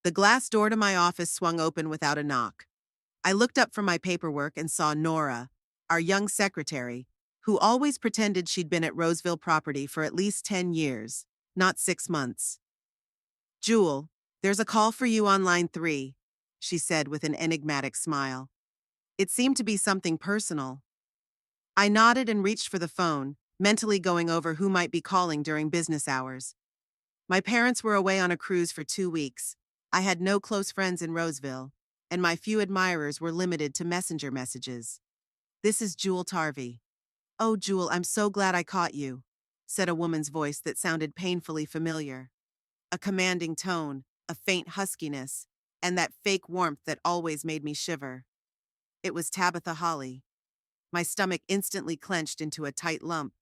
The glass door to my office swung open without a knock. I looked up from my paperwork and saw Nora, our young secretary, who always pretended she'd been at Roseville property for at least 10 years, not 6 months. "Jewel, there's a call for you on line 3, she said with an enigmatic smile. It seemed to be something personal. I nodded and reached for the phone, mentally going over who might be calling during business hours. My parents were away on a cruise for 2 weeks. I had no close friends in Roseville, and my few admirers were limited to messenger messages. "This is Jewel Tarvey." "Oh, Jewel, I'm so glad I caught you," said a woman's voice that sounded painfully familiar. A commanding tone, a faint huskiness, and that fake warmth that always made me shiver. It was Tabitha Holly. My stomach instantly clenched into a tight lump.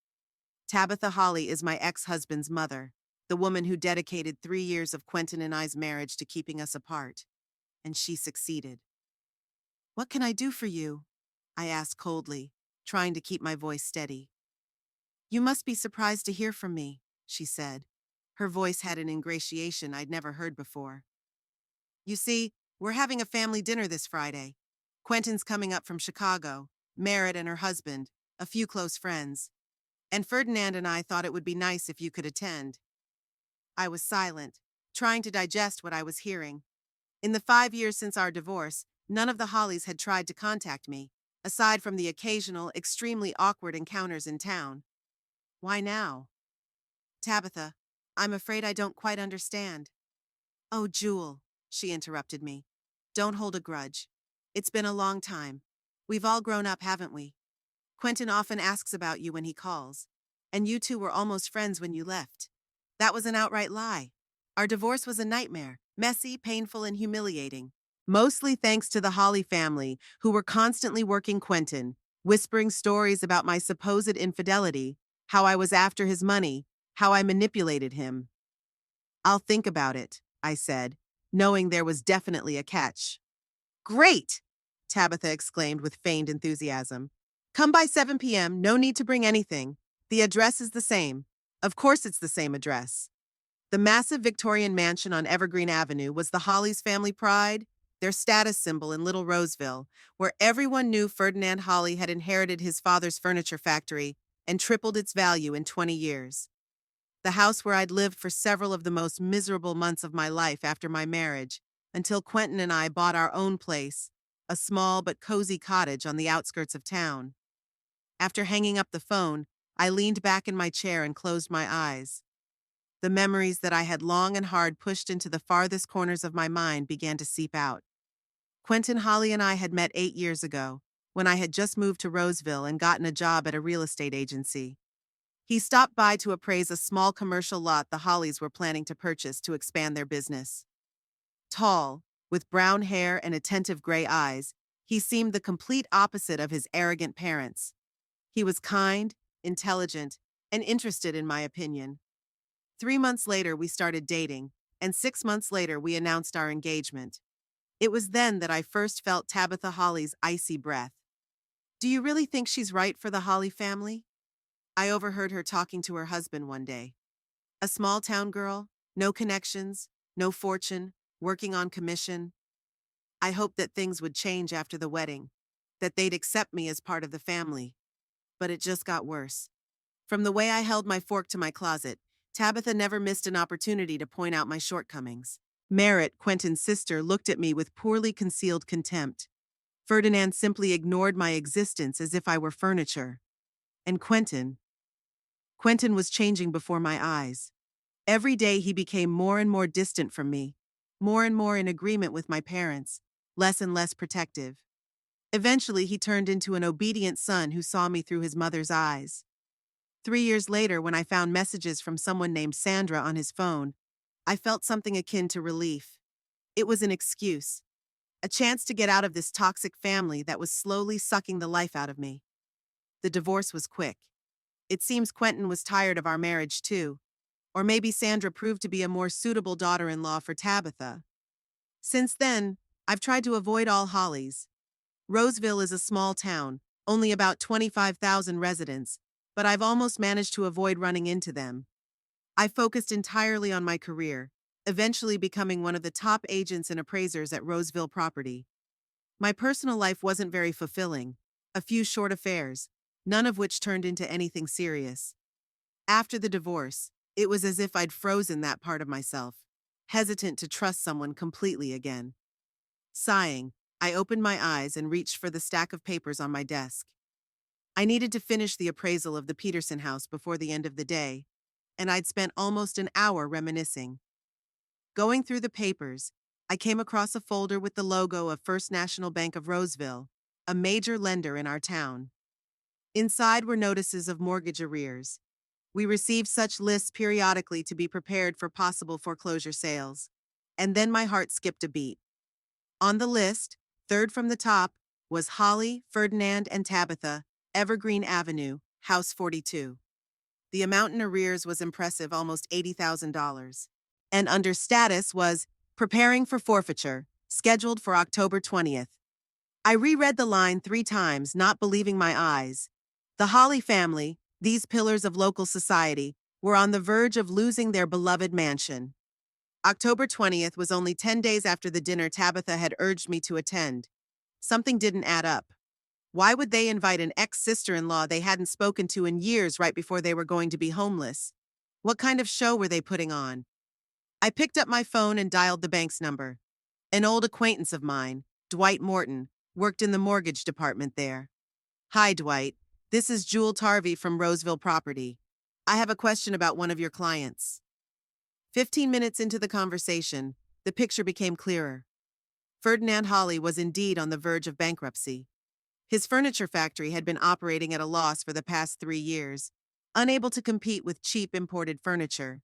Tabitha Holly is my ex-husband's mother, the woman who dedicated 3 years of Quentin and I's marriage to keeping us apart. And she succeeded. "What can I do for you?" I asked coldly, trying to keep my voice steady. "You must be surprised to hear from me," she said. Her voice had an ingratiation I'd never heard before. "You see, we're having a family dinner this Friday. Quentin's coming up from Chicago, Merritt and her husband, a few close friends. And Ferdinand and I thought it would be nice if you could attend." I was silent, trying to digest what I was hearing. In the 5 years since our divorce, none of the Hollies had tried to contact me, aside from the occasional, extremely awkward encounters in town. Why now? "Tabitha, I'm afraid I don't quite understand." "Oh, Jewel," she interrupted me. "Don't hold a grudge. It's been a long time. We've all grown up, haven't we? Quentin often asks about you when he calls. And you two were almost friends when you left. That was an outright lie. Our divorce was a nightmare, messy, painful, and humiliating. Mostly thanks to the Holly family, who were constantly working Quentin, whispering stories about my supposed infidelity, how I was after his money, how I manipulated him." "I'll think about it," I said, knowing there was definitely a catch. "Great!" Tabitha exclaimed with feigned enthusiasm. "Come by 7 p.m., no need to bring anything. The address is the same. Of course it's the same address." The massive Victorian mansion on Evergreen Avenue was the Hollies' family pride, their status symbol in Little Roseville, where everyone knew Ferdinand Holly had inherited his father's furniture factory and tripled its value in 20 years. The house where I'd lived for several of the most miserable months of my life after my marriage, until Quentin and I bought our own place, a small but cozy cottage on the outskirts of town. After hanging up the phone, I leaned back in my chair and closed my eyes. The memories that I had long and hard pushed into the farthest corners of my mind began to seep out. Quentin Holly and I had met 8 years ago, when I had just moved to Roseville and gotten a job at a real estate agency. He stopped by to appraise a small commercial lot the Hollies were planning to purchase to expand their business. Tall, with brown hair and attentive gray eyes, he seemed the complete opposite of his arrogant parents. He was kind, intelligent, and interested in my opinion. 3 months later, we started dating, and 6 months later, we announced our engagement. It was then that I first felt Tabitha Holly's icy breath. "Do you really think she's right for the Holly family?" I overheard her talking to her husband one day. A small town girl, no connections, no fortune, working on commission. I hoped that things would change after the wedding, that they'd accept me as part of the family. But it just got worse. From the way I held my fork to my closet, Tabitha never missed an opportunity to point out my shortcomings. Merritt, Quentin's sister, looked at me with poorly concealed contempt. Ferdinand simply ignored my existence as if I were furniture. And Quentin was changing before my eyes. Every day he became more and more distant from me, more and more in agreement with my parents, less and less protective. Eventually, he turned into an obedient son who saw me through his mother's eyes. 3 years later, when I found messages from someone named Sandra on his phone, I felt something akin to relief. It was an excuse, a chance to get out of this toxic family that was slowly sucking the life out of me. The divorce was quick. It seems Quentin was tired of our marriage too, or maybe Sandra proved to be a more suitable daughter-in-law for Tabitha. Since then, I've tried to avoid all Hollies. Roseville is a small town, only about 25,000 residents, but I've almost managed to avoid running into them. I focused entirely on my career, eventually becoming one of the top agents and appraisers at Roseville Property. My personal life wasn't very fulfilling, a few short affairs, none of which turned into anything serious. After the divorce, it was as if I'd frozen that part of myself, hesitant to trust someone completely again. Sighing, I opened my eyes and reached for the stack of papers on my desk. I needed to finish the appraisal of the Peterson house before the end of the day, and I'd spent almost an hour reminiscing. Going through the papers, I came across a folder with the logo of First National Bank of Roseville, a major lender in our town. Inside were notices of mortgage arrears. We received such lists periodically to be prepared for possible foreclosure sales. And then my heart skipped a beat. On the list, third from the top, was Holly, Ferdinand, and Tabitha, Evergreen Avenue, House 42. The amount in arrears was impressive, almost $80,000. And under status was preparing for forfeiture, scheduled for October 20th. I reread the line 3 times, not believing my eyes. The Holly family, these pillars of local society, were on the verge of losing their beloved mansion. October 20th was only 10 days after the dinner Tabitha had urged me to attend. Something didn't add up. Why would they invite an ex-sister-in-law they hadn't spoken to in years right before they were going to be homeless? What kind of show were they putting on? I picked up my phone and dialed the bank's number. An old acquaintance of mine, Dwight Morton, worked in the mortgage department there. "Hi, Dwight. This is Jewel Tarvey from Roseville Property. I have a question about one of your clients." 15 minutes into the conversation, the picture became clearer. Ferdinand Holly was indeed on the verge of bankruptcy. His furniture factory had been operating at a loss for the past 3 years, unable to compete with cheap imported furniture.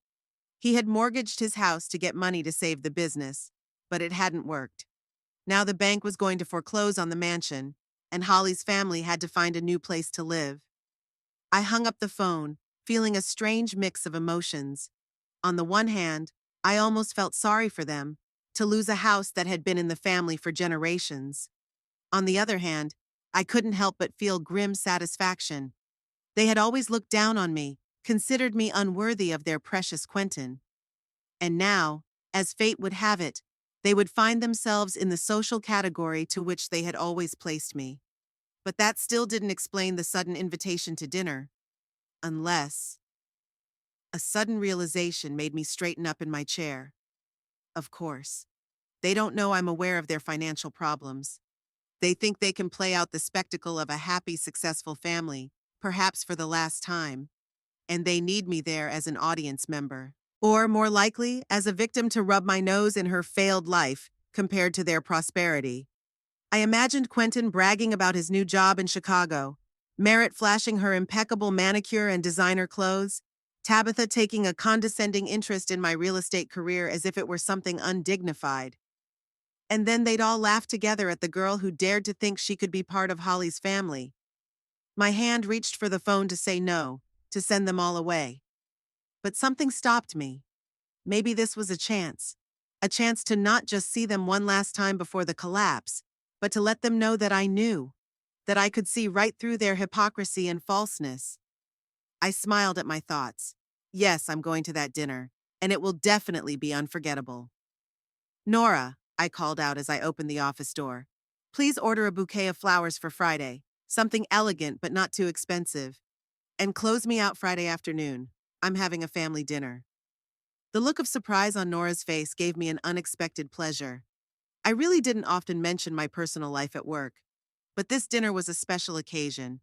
He had mortgaged his house to get money to save the business, but it hadn't worked. Now the bank was going to foreclose on the mansion, and Holly's family had to find a new place to live. I hung up the phone, feeling a strange mix of emotions. On the one hand, I almost felt sorry for them, to lose a house that had been in the family for generations. On the other hand, I couldn't help but feel grim satisfaction. They had always looked down on me, considered me unworthy of their precious Quentin. And now, as fate would have it, they would find themselves in the social category to which they had always placed me. But that still didn't explain the sudden invitation to dinner. Unless... A sudden realization made me straighten up in my chair. Of course. They don't know I'm aware of their financial problems. They think they can play out the spectacle of a happy, successful family, perhaps for the last time. And they need me there as an audience member. Or, more likely, as a victim to rub my nose in her failed life compared to their prosperity. I imagined Quentin bragging about his new job in Chicago, Merritt flashing her impeccable manicure and designer clothes, Tabitha taking a condescending interest in my real estate career as if it were something undignified. And then they'd all laugh together at the girl who dared to think she could be part of Holly's family. My hand reached for the phone to say no, to send them all away. But something stopped me. Maybe this was a chance to not just see them one last time before the collapse, but to let them know that I knew, that I could see right through their hypocrisy and falseness. I smiled at my thoughts. Yes, I'm going to that dinner, and it will definitely be unforgettable. "Nora," I called out as I opened the office door, "please order a bouquet of flowers for Friday, something elegant but not too expensive. And close me out Friday afternoon. I'm having a family dinner." The look of surprise on Nora's face gave me an unexpected pleasure. I really didn't often mention my personal life at work, but this dinner was a special occasion,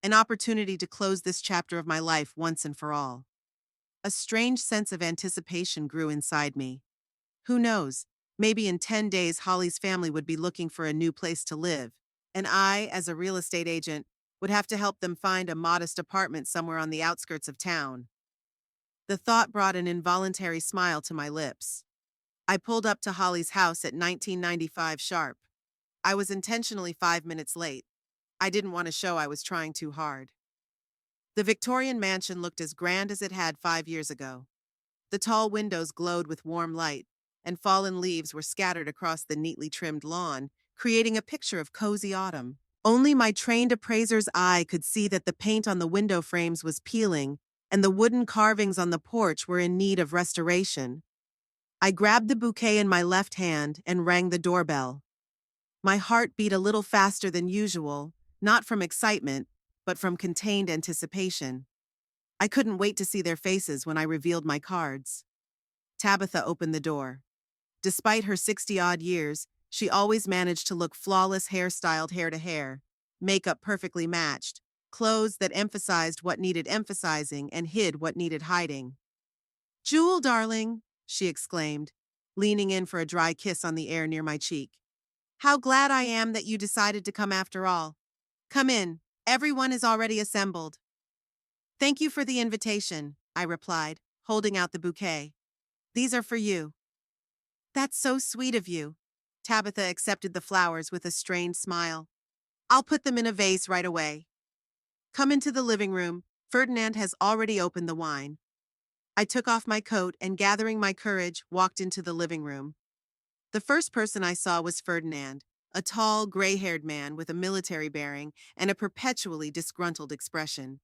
an opportunity to close this chapter of my life once and for all. A strange sense of anticipation grew inside me. Who knows, maybe in 10 days Holly's family would be looking for a new place to live, and I, as a real estate agent, would have to help them find a modest apartment somewhere on the outskirts of town. The thought brought an involuntary smile to my lips. I pulled up to Holly's house at 1995 sharp. I was intentionally 5 minutes late. I didn't want to show I was trying too hard. The Victorian mansion looked as grand as it had 5 years ago. The tall windows glowed with warm light, and fallen leaves were scattered across the neatly trimmed lawn, creating a picture of cozy autumn. Only my trained appraiser's eye could see that the paint on the window frames was peeling, and the wooden carvings on the porch were in need of restoration. I grabbed the bouquet in my left hand and rang the doorbell. My heart beat a little faster than usual, not from excitement, but from contained anticipation. I couldn't wait to see their faces when I revealed my cards. Tabitha opened the door. Despite her 60-odd years, she always managed to look flawless, hairstyled hair to hair, makeup perfectly matched, clothes that emphasized what needed emphasizing and hid what needed hiding. "Jewel, darling," she exclaimed, leaning in for a dry kiss on the air near my cheek. "How glad I am that you decided to come after all. Come in, everyone is already assembled." "Thank you for the invitation," I replied, holding out the bouquet. "These are for you." "That's so sweet of you." Tabitha accepted the flowers with a strained smile. "I'll put them in a vase right away." "Come into the living room. Ferdinand has already opened the wine." I took off my coat and, gathering my courage, walked into the living room. The first person I saw was Ferdinand, a tall, gray-haired man with a military bearing and a perpetually disgruntled expression.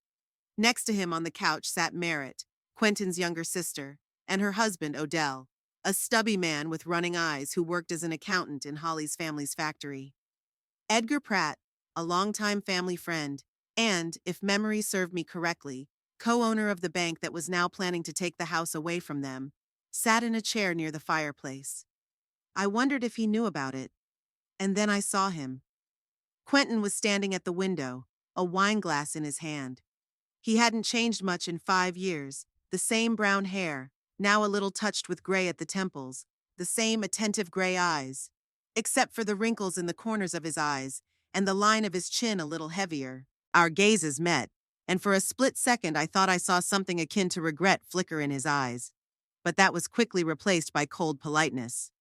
Next to him on the couch sat Merritt, Quentin's younger sister, and her husband, Odell, a stubby man with running eyes who worked as an accountant in Holly's family's factory. Edgar Pratt, a longtime family friend, and, if memory served me correctly, co-owner of the bank that was now planning to take the house away from them, sat in a chair near the fireplace. I wondered if he knew about it, and then I saw him. Quentin was standing at the window, a wine glass in his hand. He hadn't changed much in 5 years, the same brown hair, now a little touched with gray at the temples, the same attentive gray eyes, except for the wrinkles in the corners of his eyes and the line of his chin a little heavier. Our gazes met, and for a split second I thought I saw something akin to regret flicker in his eyes. But that was quickly replaced by cold politeness.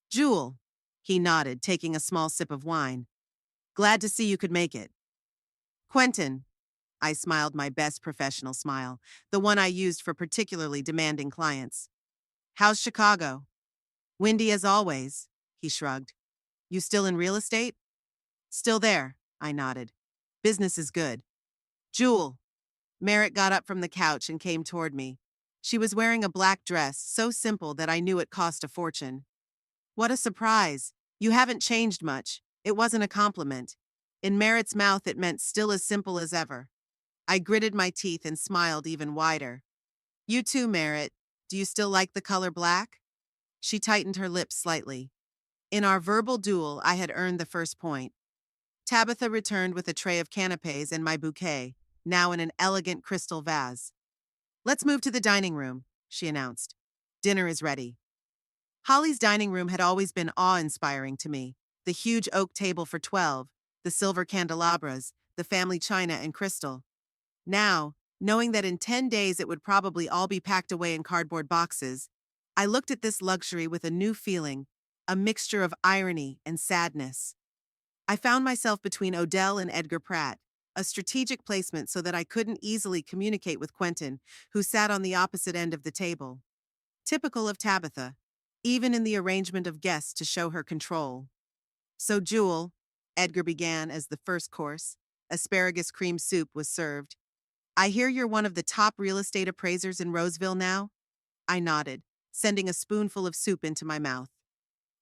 "Jewel," he nodded, taking a small sip of wine. "Glad to see you could make it." "Quentin," I smiled my best professional smile, the one I used for particularly demanding clients. "How's Chicago?" "Windy as always," he shrugged. "You still in real estate?" "Still there," I nodded. "Business is good." "Jewel." Merritt got up from the couch and came toward me. She was wearing a black dress, so simple that I knew it cost a fortune. "What a surprise. You haven't changed much." It wasn't a compliment. In Merritt's mouth it meant still as simple as ever. I gritted my teeth and smiled even wider. "You too, Merritt. Do you still like the color black?" She tightened her lips slightly. In our verbal duel, I had earned the first point. Tabitha returned with a tray of canapes and my bouquet, now in an elegant crystal vase. "Let's move to the dining room," she announced. "Dinner is ready." Holly's dining room had always been awe-inspiring to me. The huge oak table for 12, the silver candelabras, the family china and crystal. Now, knowing that in 10 days it would probably all be packed away in cardboard boxes, I looked at this luxury with a new feeling, a mixture of irony and sadness. I found myself between Odell and Edgar Pratt, a strategic placement so that I couldn't easily communicate with Quentin, who sat on the opposite end of the table. Typical of Tabitha, even in the arrangement of guests to show her control. "So, Jewel," Edgar began as the first course, asparagus cream soup was served. "I hear you're one of the top real estate appraisers in Roseville now?" I nodded, sending a spoonful of soup into my mouth.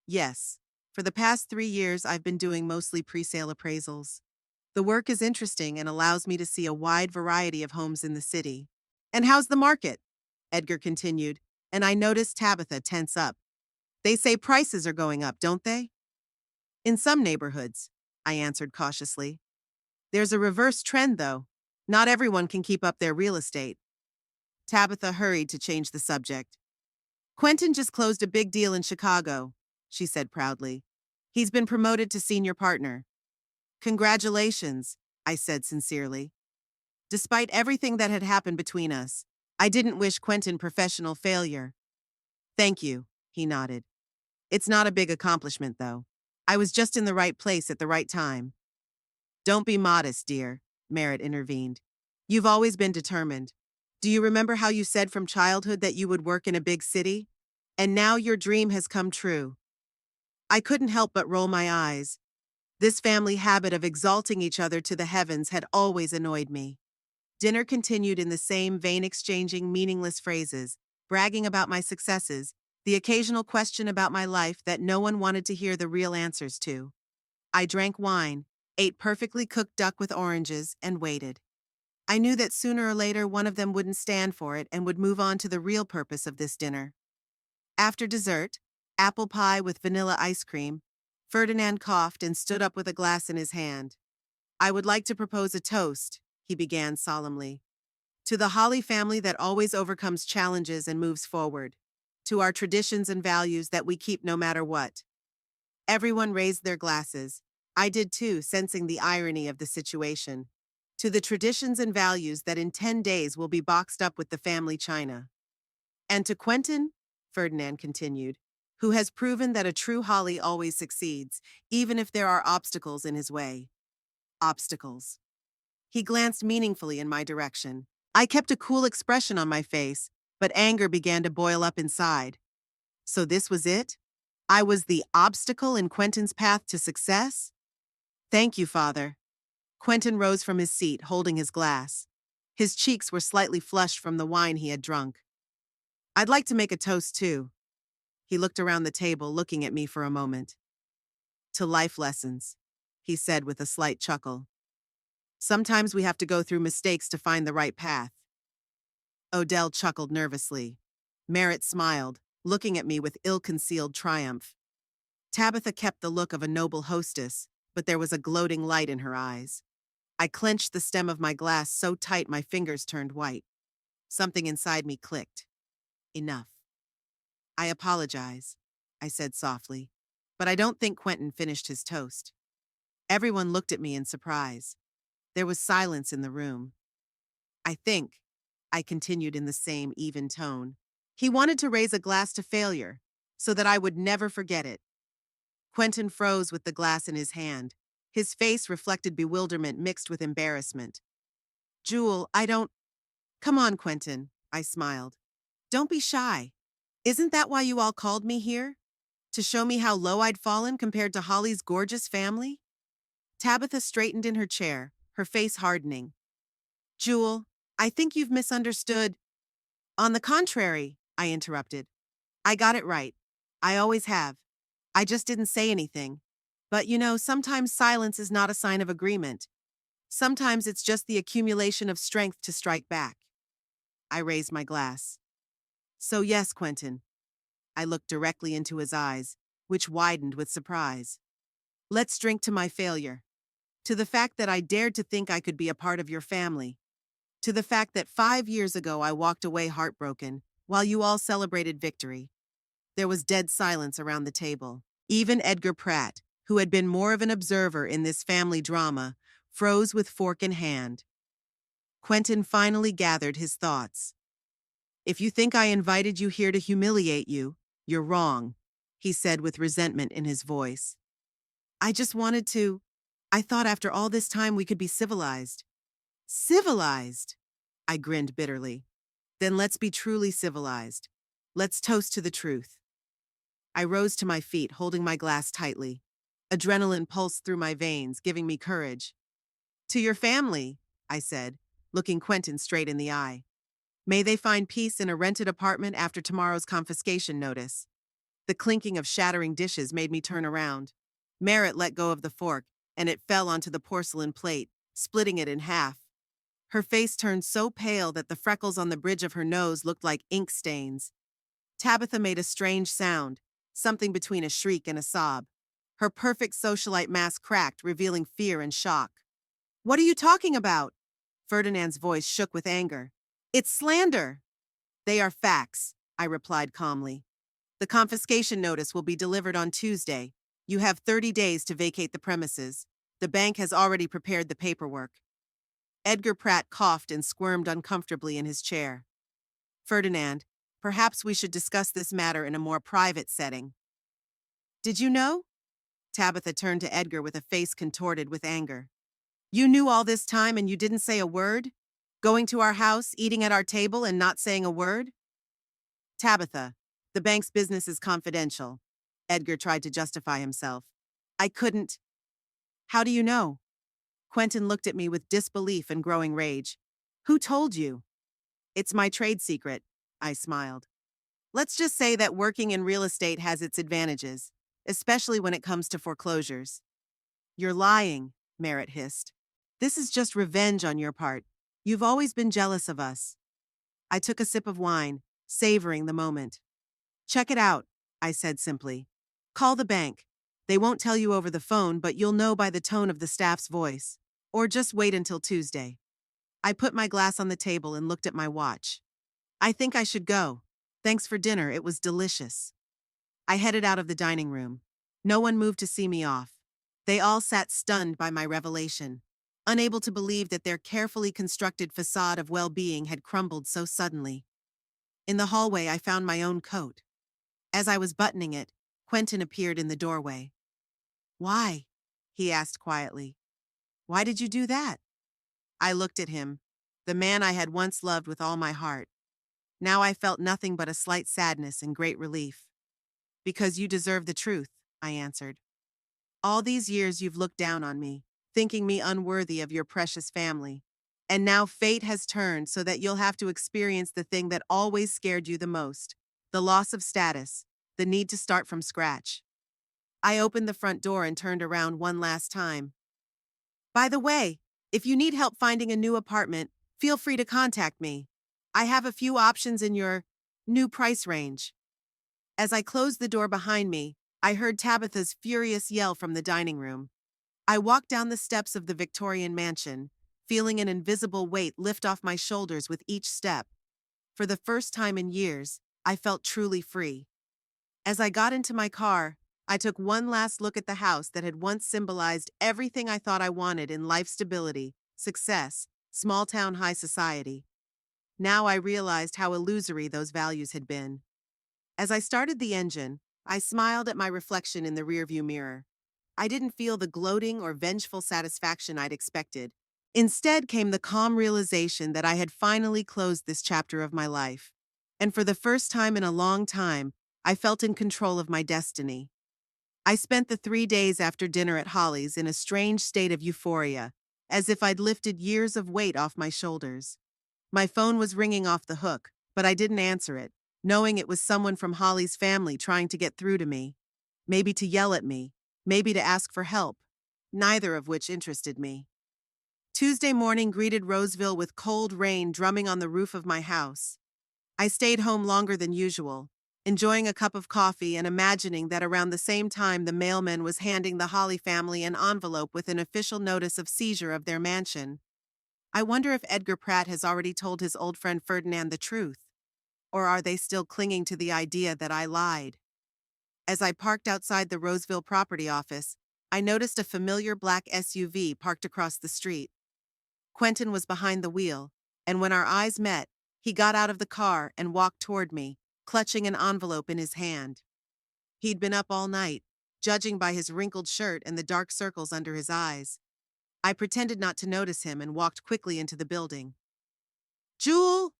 "Yes. For the past 3 years, I've been doing mostly pre-sale appraisals. The work is interesting and allows me to see a wide variety of homes in the city." "And how's the market?" Edgar continued, and I noticed Tabitha tense up. "They say prices are going up, don't they?" "In some neighborhoods," I answered cautiously. "There's a reverse trend, though. Not everyone can keep up their real estate." Tabitha hurried to change the subject. "Quentin just closed a big deal in Chicago," she said proudly. "He's been promoted to senior partner." "Congratulations," I said sincerely. Despite everything that had happened between us, I didn't wish Quentin professional failure. "Thank you," he nodded. "It's not a big accomplishment, though. I was just in the right place at the right time." "Don't be modest, dear," Merritt intervened. "You've always been determined. Do you remember how you said from childhood that you would work in a big city? And now your dream has come true." I couldn't help but roll my eyes. This family habit of exalting each other to the heavens had always annoyed me. Dinner continued in the same vein, exchanging meaningless phrases, bragging about my successes, The occasional question about my life that no one wanted to hear the real answers to. I drank wine, ate perfectly cooked duck with oranges, and waited. I knew that sooner or later one of them wouldn't stand for it and would move on to the real purpose of this dinner. After dessert, apple pie with vanilla ice cream, Ferdinand coughed and stood up with a glass in his hand. I would like to propose a toast, he began solemnly. To the Holly family that always overcomes challenges and moves forward. To our traditions and values that we keep no matter what. Everyone raised their glasses. I did too, sensing the irony of the situation. To the traditions and values that in 10 days will be boxed up with the family china. And to Quentin, Ferdinand continued, who has proven that a true Holly always succeeds, even if there are obstacles in his way. Obstacles. He glanced meaningfully in my direction. I kept a cool expression on my face, but anger began to boil up inside. So this was it? I was the obstacle in Quentin's path to success? Thank you, Father. Quentin rose from his seat, holding his glass. His cheeks were slightly flushed from the wine he had drunk. I'd like to make a toast, too. He looked around the table, looking at me for a moment. To life lessons, he said with a slight chuckle. Sometimes we have to go through mistakes to find the right path. Odell chuckled nervously. Merritt smiled, looking at me with ill-concealed triumph. Tabitha kept the look of a noble hostess, but there was a gloating light in her eyes. I clenched the stem of my glass so tight my fingers turned white. Something inside me clicked. Enough. I apologize, I said softly, but I don't think Quentin finished his toast. Everyone looked at me in surprise. There was silence in the room. I think, I continued in the same even tone, he wanted to raise a glass to failure, so that I would never forget it. Quentin froze with the glass in his hand. His face reflected bewilderment mixed with embarrassment. Jewel, I don't... Come on, Quentin, I smiled. Don't be shy. Isn't that why you all called me here? To show me how low I'd fallen compared to Holly's gorgeous family? Tabitha straightened in her chair, her face hardening. Jewel, I think you've misunderstood. On the contrary, I interrupted. I got it right. I always have. I just didn't say anything. But you know, sometimes silence is not a sign of agreement. Sometimes it's just the accumulation of strength to strike back. I raised my glass. So yes, Quentin. I looked directly into his eyes, which widened with surprise. Let's drink to my failure. To the fact that I dared to think I could be a part of your family. To the fact that 5 years ago I walked away heartbroken, while you all celebrated victory. There was dead silence around the table. Even Edgar Pratt, who had been more of an observer in this family drama, froze with fork in hand. Quentin finally gathered his thoughts. If you think I invited you here to humiliate you, you're wrong, he said with resentment in his voice. I just wanted to... I thought after all this time we could be civilized. Civilized? I grinned bitterly. Then let's be truly civilized. Let's toast to the truth. I rose to my feet, holding my glass tightly. Adrenaline pulsed through my veins, giving me courage. To your family, I said, looking Quentin straight in the eye. May they find peace in a rented apartment after tomorrow's confiscation notice. The clinking of shattering dishes made me turn around. Merritt let go of the fork, and it fell onto the porcelain plate, splitting it in half. Her face turned so pale that the freckles on the bridge of her nose looked like ink stains. Tabitha made a strange sound, something between a shriek and a sob. Her perfect socialite mask cracked, revealing fear and shock. What are you talking about? Ferdinand's voice shook with anger. It's slander. They are facts, I replied calmly. The confiscation notice will be delivered on Tuesday. You have 30 days to vacate the premises. The bank has already prepared the paperwork. Edgar Pratt coughed and squirmed uncomfortably in his chair. Ferdinand, perhaps we should discuss this matter in a more private setting. Did you know? Tabitha turned to Edgar with a face contorted with anger. You knew all this time and you didn't say a word? Going to our house, eating at our table, and not saying a word? Tabitha, the bank's business is confidential. Edgar tried to justify himself. I couldn't. How do you know? Quentin looked at me with disbelief and growing rage. Who told you? It's my trade secret, I smiled. Let's just say that working in real estate has its advantages, especially when it comes to foreclosures. You're lying, Merritt hissed. This is just revenge on your part. You've always been jealous of us. I took a sip of wine, savoring the moment. Check it out, I said simply. Call the bank. They won't tell you over the phone, but you'll know by the tone of the staff's voice. Or just wait until Tuesday. I put my glass on the table and looked at my watch. I think I should go. Thanks for dinner, it was delicious. I headed out of the dining room. No one moved to see me off. They all sat stunned by my revelation, unable to believe that their carefully constructed facade of well-being had crumbled so suddenly. In the hallway, I found my own coat. As I was buttoning it, Quentin appeared in the doorway. Why? He asked quietly. Why did you do that? I looked at him, the man I had once loved with all my heart. Now I felt nothing but a slight sadness and great relief. Because you deserve the truth, I answered. All these years you've looked down on me, thinking me unworthy of your precious family. And now fate has turned so that you'll have to experience the thing that always scared you the most, the loss of status, the need to start from scratch. I opened the front door and turned around one last time. By the way, if you need help finding a new apartment, feel free to contact me. I have a few options in your new price range. As I closed the door behind me, I heard Tabitha's furious yell from the dining room. I walked down the steps of the Victorian mansion, feeling an invisible weight lift off my shoulders with each step. For the first time in years, I felt truly free. As I got into my car, I took one last look at the house that had once symbolized everything I thought I wanted in life: stability, success, small-town high society. Now I realized how illusory those values had been. As I started the engine, I smiled at my reflection in the rearview mirror. I didn't feel the gloating or vengeful satisfaction I'd expected. Instead came the calm realization that I had finally closed this chapter of my life. And for the first time in a long time, I felt in control of my destiny. I spent the 3 days after dinner at Holly's in a strange state of euphoria, as if I'd lifted years of weight off my shoulders. My phone was ringing off the hook, but I didn't answer it, knowing it was someone from Holly's family trying to get through to me. Maybe to yell at me, maybe to ask for help, neither of which interested me. Tuesday morning greeted Roseville with cold rain drumming on the roof of my house. I stayed home longer than usual, enjoying a cup of coffee and imagining that around the same time the mailman was handing the Holly family an envelope with an official notice of seizure of their mansion. I wonder if Edgar Pratt has already told his old friend Ferdinand the truth. Or are they still clinging to the idea that I lied? As I parked outside the Roseville property office, I noticed a familiar black SUV parked across the street. Quentin was behind the wheel, and when our eyes met, he got out of the car and walked toward me, clutching an envelope in his hand. He'd been up all night, judging by his wrinkled shirt and the dark circles under his eyes. I pretended not to notice him and walked quickly into the building. Jewel!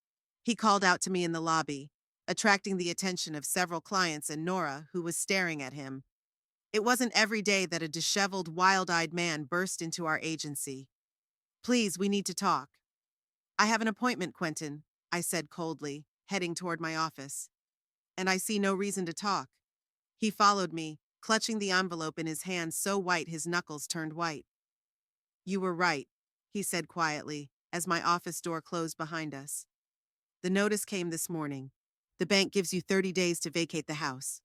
He called out to me in the lobby, attracting the attention of several clients and Nora, who was staring at him. It wasn't every day that a disheveled, wild-eyed man burst into our agency. Please, we need to talk. I have an appointment, Quentin, I said coldly, heading toward my office. And I see no reason to talk. He followed me, clutching the envelope in his hand so white his knuckles turned white. You were right, he said quietly, as my office door closed behind us. The notice came this morning. The bank gives you 30 days to vacate the house.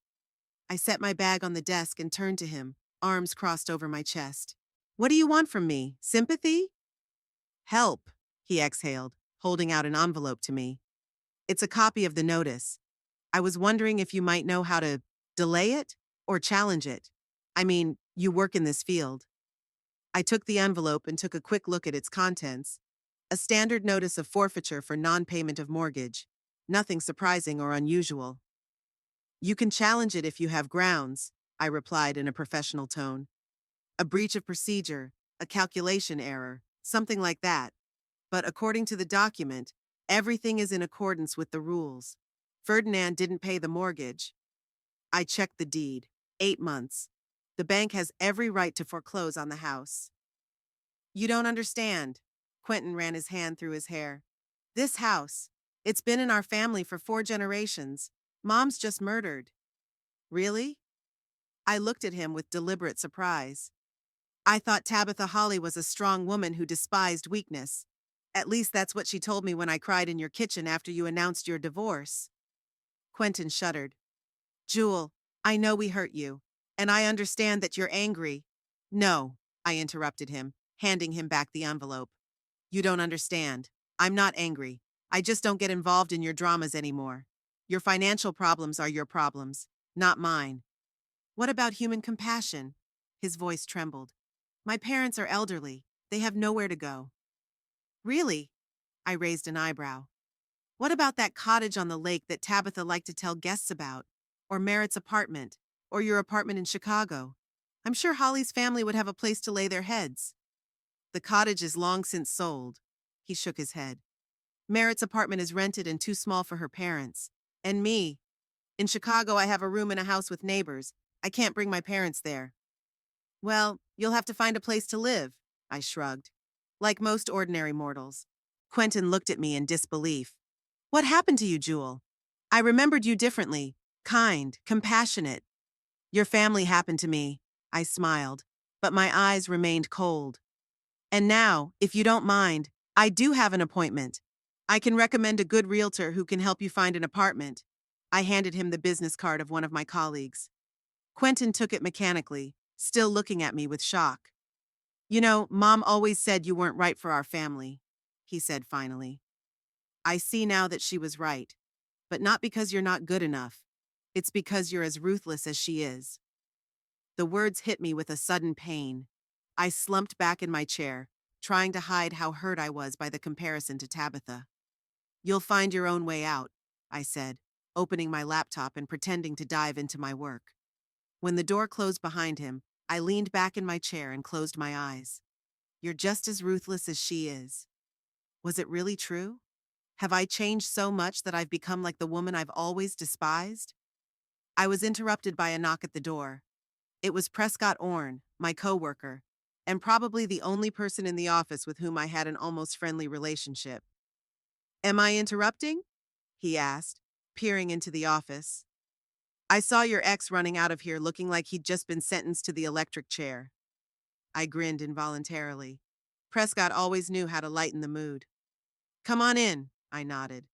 I set my bag on the desk and turned to him, arms crossed over my chest. What do you want from me? Sympathy? Help, he exhaled, holding out an envelope to me. It's a copy of the notice. I was wondering if you might know how to delay it or challenge it. I mean, you work in this field. I took the envelope and took a quick look at its contents. A standard notice of forfeiture for non-payment of mortgage. Nothing surprising or unusual. You can challenge it if you have grounds, I replied in a professional tone. A breach of procedure, a calculation error, something like that. But according to the document, everything is in accordance with the rules. Ferdinand didn't pay the mortgage. I checked the deed. 8 months. The bank has every right to foreclose on the house. You don't understand. Quentin ran his hand through his hair. This house, it's been in our family for 4 generations. Mom's just murdered. Really? I looked at him with deliberate surprise. I thought Tabitha Holly was a strong woman who despised weakness. At least that's what she told me when I cried in your kitchen after you announced your divorce. Quentin shuddered. Jewel, I know we hurt you, and I understand that you're angry. No, I interrupted him, handing him back the envelope. You don't understand. I'm not angry. I just don't get involved in your dramas anymore. Your financial problems are your problems, not mine. What about human compassion? His voice trembled. My parents are elderly. They have nowhere to go. Really? I raised an eyebrow. What about that cottage on the lake that Tabitha liked to tell guests about? Or Merritt's apartment? Or your apartment in Chicago? I'm sure Holly's family would have a place to lay their heads. The cottage is long since sold. He shook his head. Merritt's apartment is rented and too small for her parents. And me. In Chicago, I have a room in a house with neighbors. I can't bring my parents there. Well, you'll have to find a place to live, I shrugged. Like most ordinary mortals. Quentin looked at me in disbelief. What happened to you, Jewel? I remembered you differently. Kind, compassionate. Your family happened to me. I smiled, but my eyes remained cold. And now, if you don't mind, I do have an appointment. I can recommend a good realtor who can help you find an apartment. I handed him the business card of one of my colleagues. Quentin took it mechanically, still looking at me with shock. You know, Mom always said you weren't right for our family, he said finally. I see now that she was right, but not because you're not good enough. It's because you're as ruthless as she is. The words hit me with a sudden pain. I slumped back in my chair, trying to hide how hurt I was by the comparison to Tabitha. You'll find your own way out, I said, opening my laptop and pretending to dive into my work. When the door closed behind him, I leaned back in my chair and closed my eyes. You're just as ruthless as she is. Was it really true? Have I changed so much that I've become like the woman I've always despised? I was interrupted by a knock at the door. It was Prescott Orne, my coworker, and probably the only person in the office with whom I had an almost friendly relationship. Am I interrupting? He asked, peering into the office. I saw your ex running out of here looking like he'd just been sentenced to the electric chair. I grinned involuntarily. Prescott always knew how to lighten the mood. Come on in, I nodded.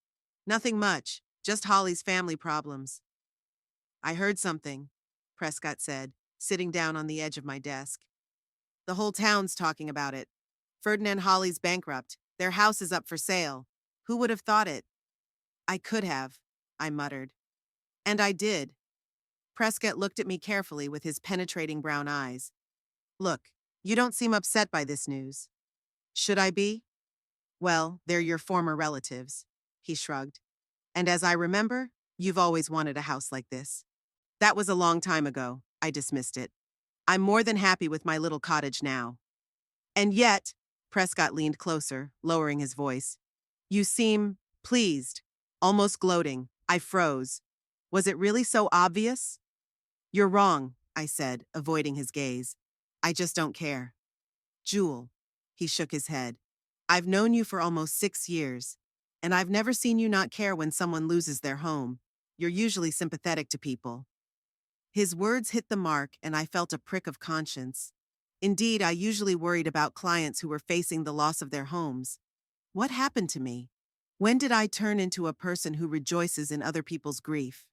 Nothing much, just Holly's family problems. I heard something, Prescott said, sitting down on the edge of my desk. The whole town's talking about it. Ferdinand Holly's bankrupt. Their house is up for sale. Who would have thought it? I could have, I muttered. And I did. Prescott looked at me carefully with his penetrating brown eyes. Look, you don't seem upset by this news. Should I be? Well, they're your former relatives, he shrugged. And as I remember, you've always wanted a house like this. That was a long time ago, I dismissed it. I'm more than happy with my little cottage now. And yet, Prescott leaned closer, lowering his voice. You seem pleased, almost gloating. I froze. Was it really so obvious? You're wrong, I said, avoiding his gaze. I just don't care. Jewel, he shook his head. I've known you for almost 6 years, and I've never seen you not care when someone loses their home. You're usually sympathetic to people. His words hit the mark, and I felt a prick of conscience. Indeed, I usually worried about clients who were facing the loss of their homes. What happened to me? When did I turn into a person who rejoices in other people's grief?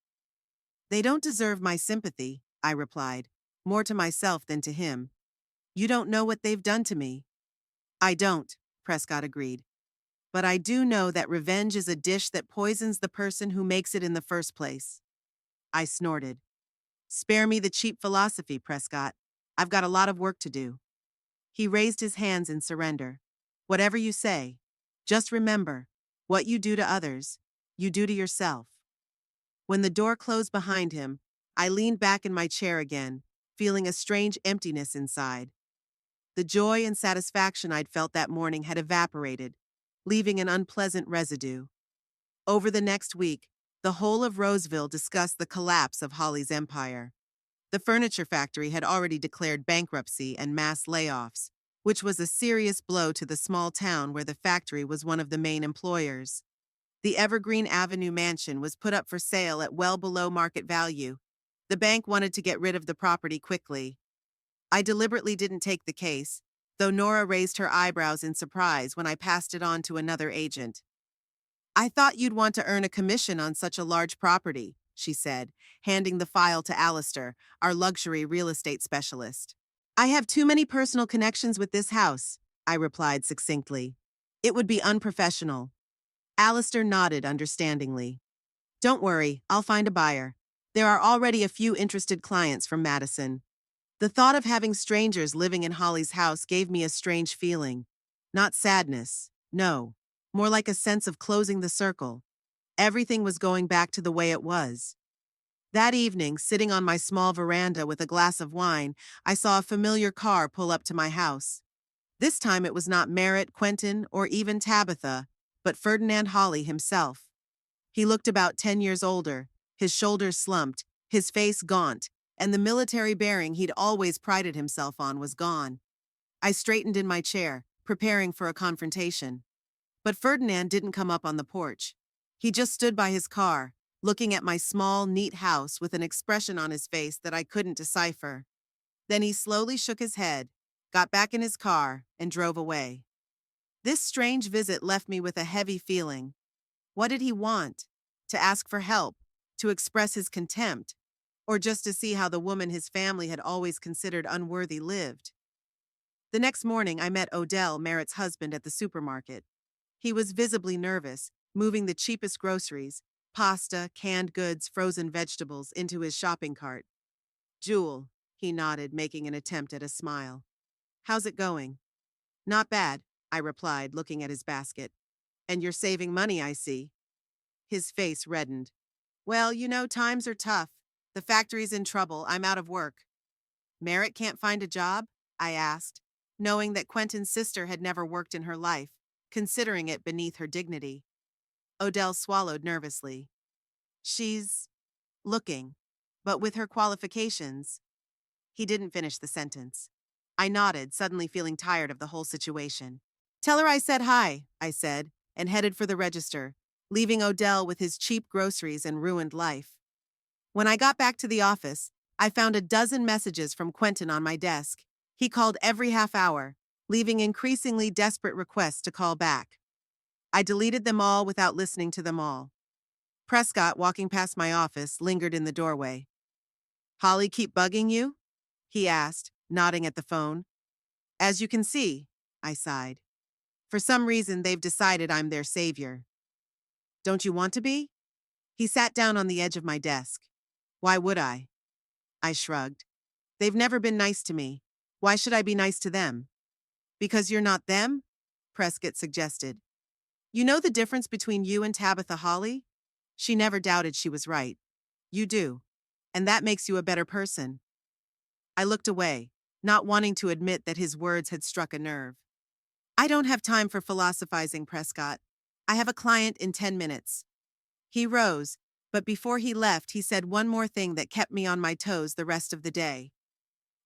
They don't deserve my sympathy, I replied, more to myself than to him. You don't know what they've done to me. I don't, Prescott agreed. But I do know that revenge is a dish that poisons the person who makes it in the first place. I snorted. Spare me the cheap philosophy, Prescott. I've got a lot of work to do. He raised his hands in surrender. Whatever you say, just remember, what you do to others, you do to yourself. When the door closed behind him, I leaned back in my chair again, feeling a strange emptiness inside. The joy and satisfaction I'd felt that morning had evaporated, leaving an unpleasant residue. Over the next week, the whole of Roseville discussed the collapse of Holly's empire. The furniture factory had already declared bankruptcy and mass layoffs, which was a serious blow to the small town where the factory was one of the main employers. The Evergreen Avenue mansion was put up for sale at well below market value. The bank wanted to get rid of the property quickly. I deliberately didn't take the case, though Nora raised her eyebrows in surprise when I passed it on to another agent. I thought you'd want to earn a commission on such a large property, she said, handing the file to Alistair, our luxury real estate specialist. I have too many personal connections with this house, I replied succinctly. It would be unprofessional. Alistair nodded understandingly. Don't worry, I'll find a buyer. There are already a few interested clients from Madison. The thought of having strangers living in Holly's house gave me a strange feeling. Not sadness, no, more like a sense of closing the circle. Everything was going back to the way it was. That evening, sitting on my small veranda with a glass of wine, I saw a familiar car pull up to my house. This time it was not Merritt, Quentin, or even Tabitha, but Ferdinand Holly himself. He looked about 10 years older, his shoulders slumped, his face gaunt, and the military bearing he'd always prided himself on was gone. I straightened in my chair, preparing for a confrontation. But Ferdinand didn't come up on the porch. He just stood by his car, looking at my small, neat house with an expression on his face that I couldn't decipher. Then he slowly shook his head, got back in his car, and drove away. This strange visit left me with a heavy feeling. What did he want? To ask for help? To express his contempt? Or just to see how the woman his family had always considered unworthy lived? The next morning, I met Odell, Merritt's husband, at the supermarket. He was visibly nervous, moving the cheapest groceries, pasta, canned goods, frozen vegetables, into his shopping cart. Jewel, he nodded, making an attempt at a smile. How's it going? Not bad, I replied, looking at his basket. And you're saving money, I see. His face reddened. Well, times are tough. The factory's in trouble. I'm out of work. Merritt can't find a job? I asked, knowing that Quentin's sister had never worked in her life, considering it beneath her dignity. Odell swallowed nervously. She's looking, but with her qualifications. He didn't finish the sentence. I nodded, suddenly feeling tired of the whole situation. Tell her I said hi, I said, and headed for the register, leaving Odell with his cheap groceries and ruined life. When I got back to the office, I found a dozen messages from Quentin on my desk. He called every half hour, leaving increasingly desperate requests to call back. I deleted them all without listening to them all. Prescott, walking past my office, lingered in the doorway. Holly keep bugging you? He asked, nodding at the phone. As you can see, I sighed. For some reason, they've decided I'm their savior. Don't you want to be? He sat down on the edge of my desk. Why would I? I shrugged. They've never been nice to me. Why should I be nice to them? Because you're not them? Prescott suggested. You know the difference between you and Tabitha Holly? She never doubted she was right. You do. And that makes you a better person. I looked away, not wanting to admit that his words had struck a nerve. I don't have time for philosophizing, Prescott. I have a client in 10 minutes. He rose, but before he left, he said one more thing that kept me on my toes the rest of the day.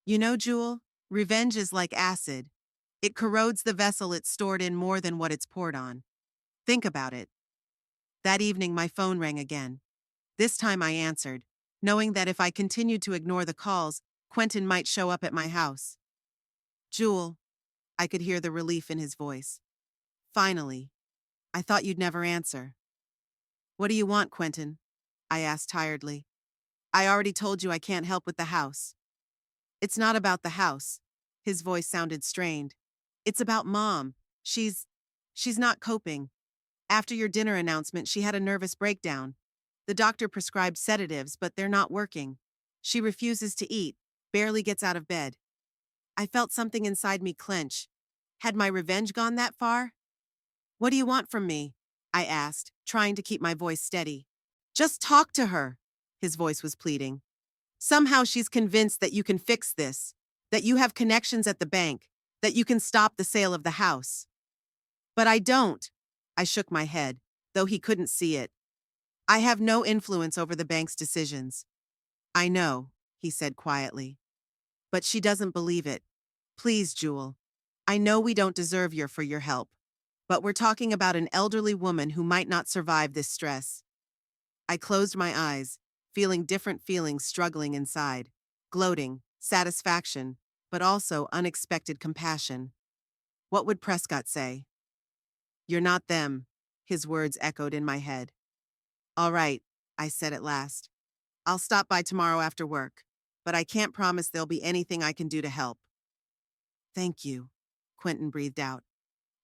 You know, Jewel, revenge is like acid. It corrodes the vessel it's stored in more than what it's poured on. Think about it. That evening, my phone rang again. This time I answered, knowing that if I continued to ignore the calls, Quentin might show up at my house. Jewel, I could hear the relief in his voice. Finally. I thought you'd never answer. What do you want, Quentin? I asked tiredly. I already told you I can't help with the house. It's not about the house. His voice sounded strained. It's about Mom. She's not coping. After your dinner announcement, she had a nervous breakdown. The doctor prescribed sedatives, but they're not working. She refuses to eat, barely gets out of bed. I felt something inside me clench. Had my revenge gone that far? What do you want from me? I asked, trying to keep my voice steady. Just talk to her, his voice was pleading. Somehow she's convinced that you can fix this, that you have connections at the bank, that you can stop the sale of the house. But I don't. I shook my head, though he couldn't see it. I have no influence over the bank's decisions. I know, he said quietly. But she doesn't believe it. Please, Jewel. I know we don't deserve for your help. But we're talking about an elderly woman who might not survive this stress. I closed my eyes, feeling different feelings struggling inside. Gloating, satisfaction, but also unexpected compassion. What would Prescott say? "You're not them," his words echoed in my head. "All right," I said at last. "I'll stop by tomorrow after work, but I can't promise there'll be anything I can do to help." "Thank you," Quentin breathed out.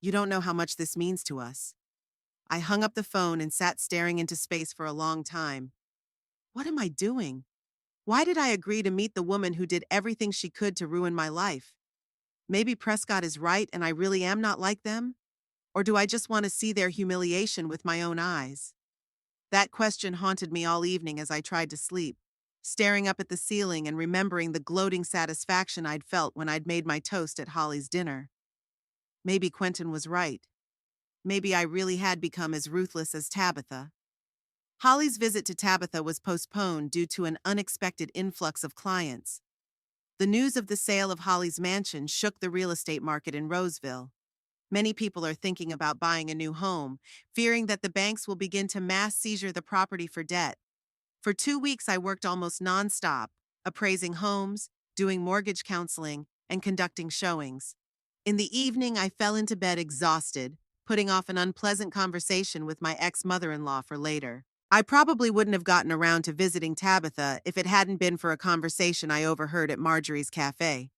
"You don't know how much this means to us." I hung up the phone and sat staring into space for a long time. What am I doing? Why did I agree to meet the woman who did everything she could to ruin my life? Maybe Prescott is right and I really am not like them? Or do I just want to see their humiliation with my own eyes? That question haunted me all evening as I tried to sleep, staring up at the ceiling and remembering the gloating satisfaction I'd felt when I'd made my toast at Holly's dinner. Maybe Quentin was right. Maybe I really had become as ruthless as Tabitha. Holly's visit to Tabitha was postponed due to an unexpected influx of clients. The news of the sale of Holly's mansion shook the real estate market in Roseville. Many people are thinking about buying a new home, fearing that the banks will begin to mass seizure the property for debt. For 2 weeks, I worked almost nonstop, appraising homes, doing mortgage counseling, and conducting showings. In the evening, I fell into bed exhausted, putting off an unpleasant conversation with my ex-mother-in-law for later. I probably wouldn't have gotten around to visiting Tabitha if it hadn't been for a conversation I overheard at Marjorie's cafe.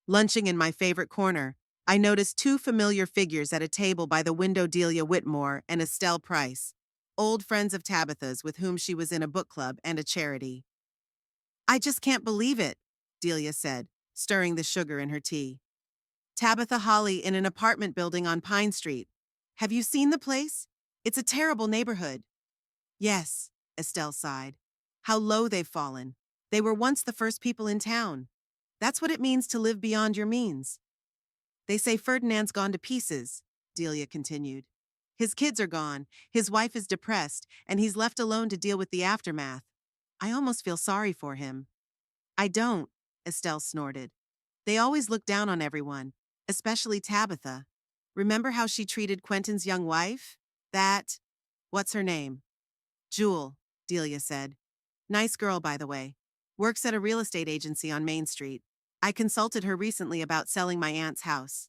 Lunching in my favorite corner, I noticed two familiar figures at a table by the window: Delia Whitmore and Estelle Price, old friends of Tabitha's with whom she was in a book club and a charity. "I just can't believe it," Delia said, stirring the sugar in her tea. "Tabitha Holly in an apartment building on Pine Street. Have you seen the place? It's a terrible neighborhood." "Yes," Estelle sighed. "How low they've fallen. They were once the first people in town. That's what it means to live beyond your means." "They say Ferdinand's gone to pieces," Delia continued. "His kids are gone, his wife is depressed, and he's left alone to deal with the aftermath. I almost feel sorry for him." "I don't," Estelle snorted. "They always look down on everyone, especially Tabitha. Remember how she treated Quentin's young wife? What's her name?" "Jewel," Delia said. "Nice girl, by the way. Works at a real estate agency on Main Street. I consulted her recently about selling my aunt's house."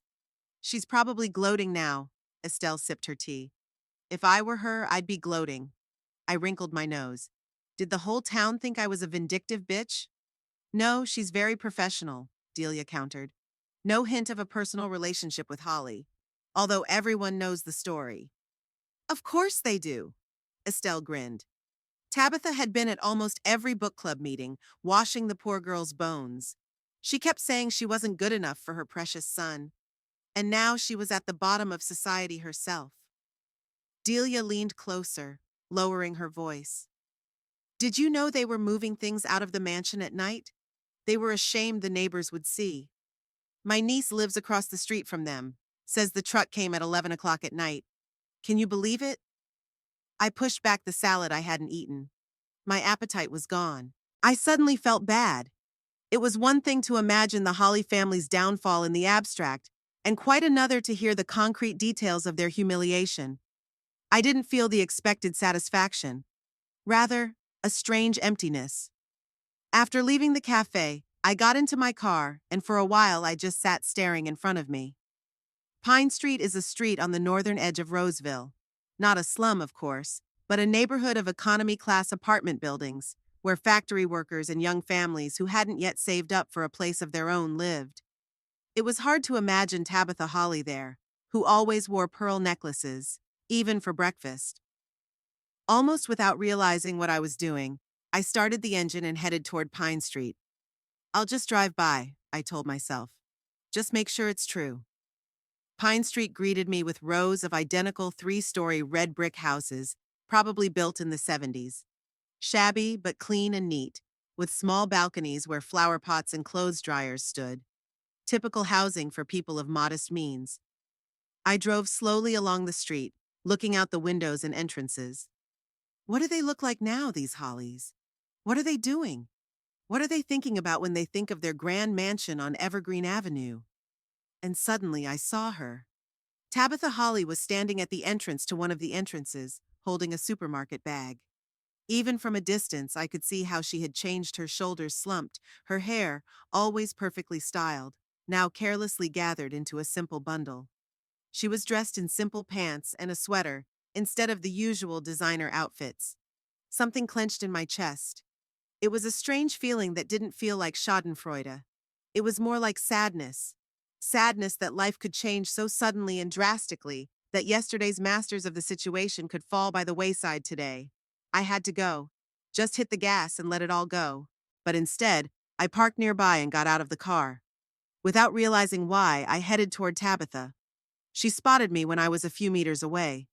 "She's probably gloating now." Estelle sipped her tea. "If I were her, I'd be gloating." I wrinkled my nose. Did the whole town think I was a vindictive bitch? "No, she's very professional," Delia countered. "No hint of a personal relationship with Holly, although everyone knows the story." "Of course they do," Estelle grinned. Tabitha had been at almost every book club meeting, washing the poor girl's bones. She kept saying she wasn't good enough for her precious son. And now she was at the bottom of society herself. Delia leaned closer, lowering her voice. "Did you know they were moving things out of the mansion at night? They were ashamed the neighbors would see. My niece lives across the street from them, says the truck came at 11 o'clock at night. Can you believe it?" I pushed back the salad I hadn't eaten. My appetite was gone. I suddenly felt bad. It was one thing to imagine the Holly family's downfall in the abstract, and quite another to hear the concrete details of their humiliation. I didn't feel the expected satisfaction. Rather, a strange emptiness. After leaving the cafe, I got into my car, and for a while I just sat staring in front of me. Pine Street is a street on the northern edge of Roseville. Not a slum, of course, but a neighborhood of economy-class apartment buildings, where factory workers and young families who hadn't yet saved up for a place of their own lived. It was hard to imagine Tabitha Holly there, who always wore pearl necklaces, even for breakfast. Almost without realizing what I was doing, I started the engine and headed toward Pine Street. "I'll just drive by," I told myself. "Just make sure it's true." Pine Street greeted me with rows of identical 3-story red brick houses, probably built in the 70s. Shabby but clean and neat, with small balconies where flower pots and clothes dryers stood. Typical housing for people of modest means. I drove slowly along the street, looking out the windows and entrances. What do they look like now, these Hollies? What are they doing? What are they thinking about when they think of their grand mansion on Evergreen Avenue? And suddenly I saw her. Tabitha Holly was standing at the entrance to one of the entrances, holding a supermarket bag. Even from a distance, I could see how she had changed. Her shoulders slumped, her hair, always perfectly styled, now carelessly gathered into a simple bundle. She was dressed in simple pants and a sweater, instead of the usual designer outfits. Something clenched in my chest. It was a strange feeling that didn't feel like schadenfreude. It was more like sadness. Sadness that life could change so suddenly and drastically that yesterday's masters of the situation could fall by the wayside today. I had to go. Just hit the gas and let it all go. But instead, I parked nearby and got out of the car. Without realizing why, I headed toward Tabitha. She spotted me when I was a few meters away.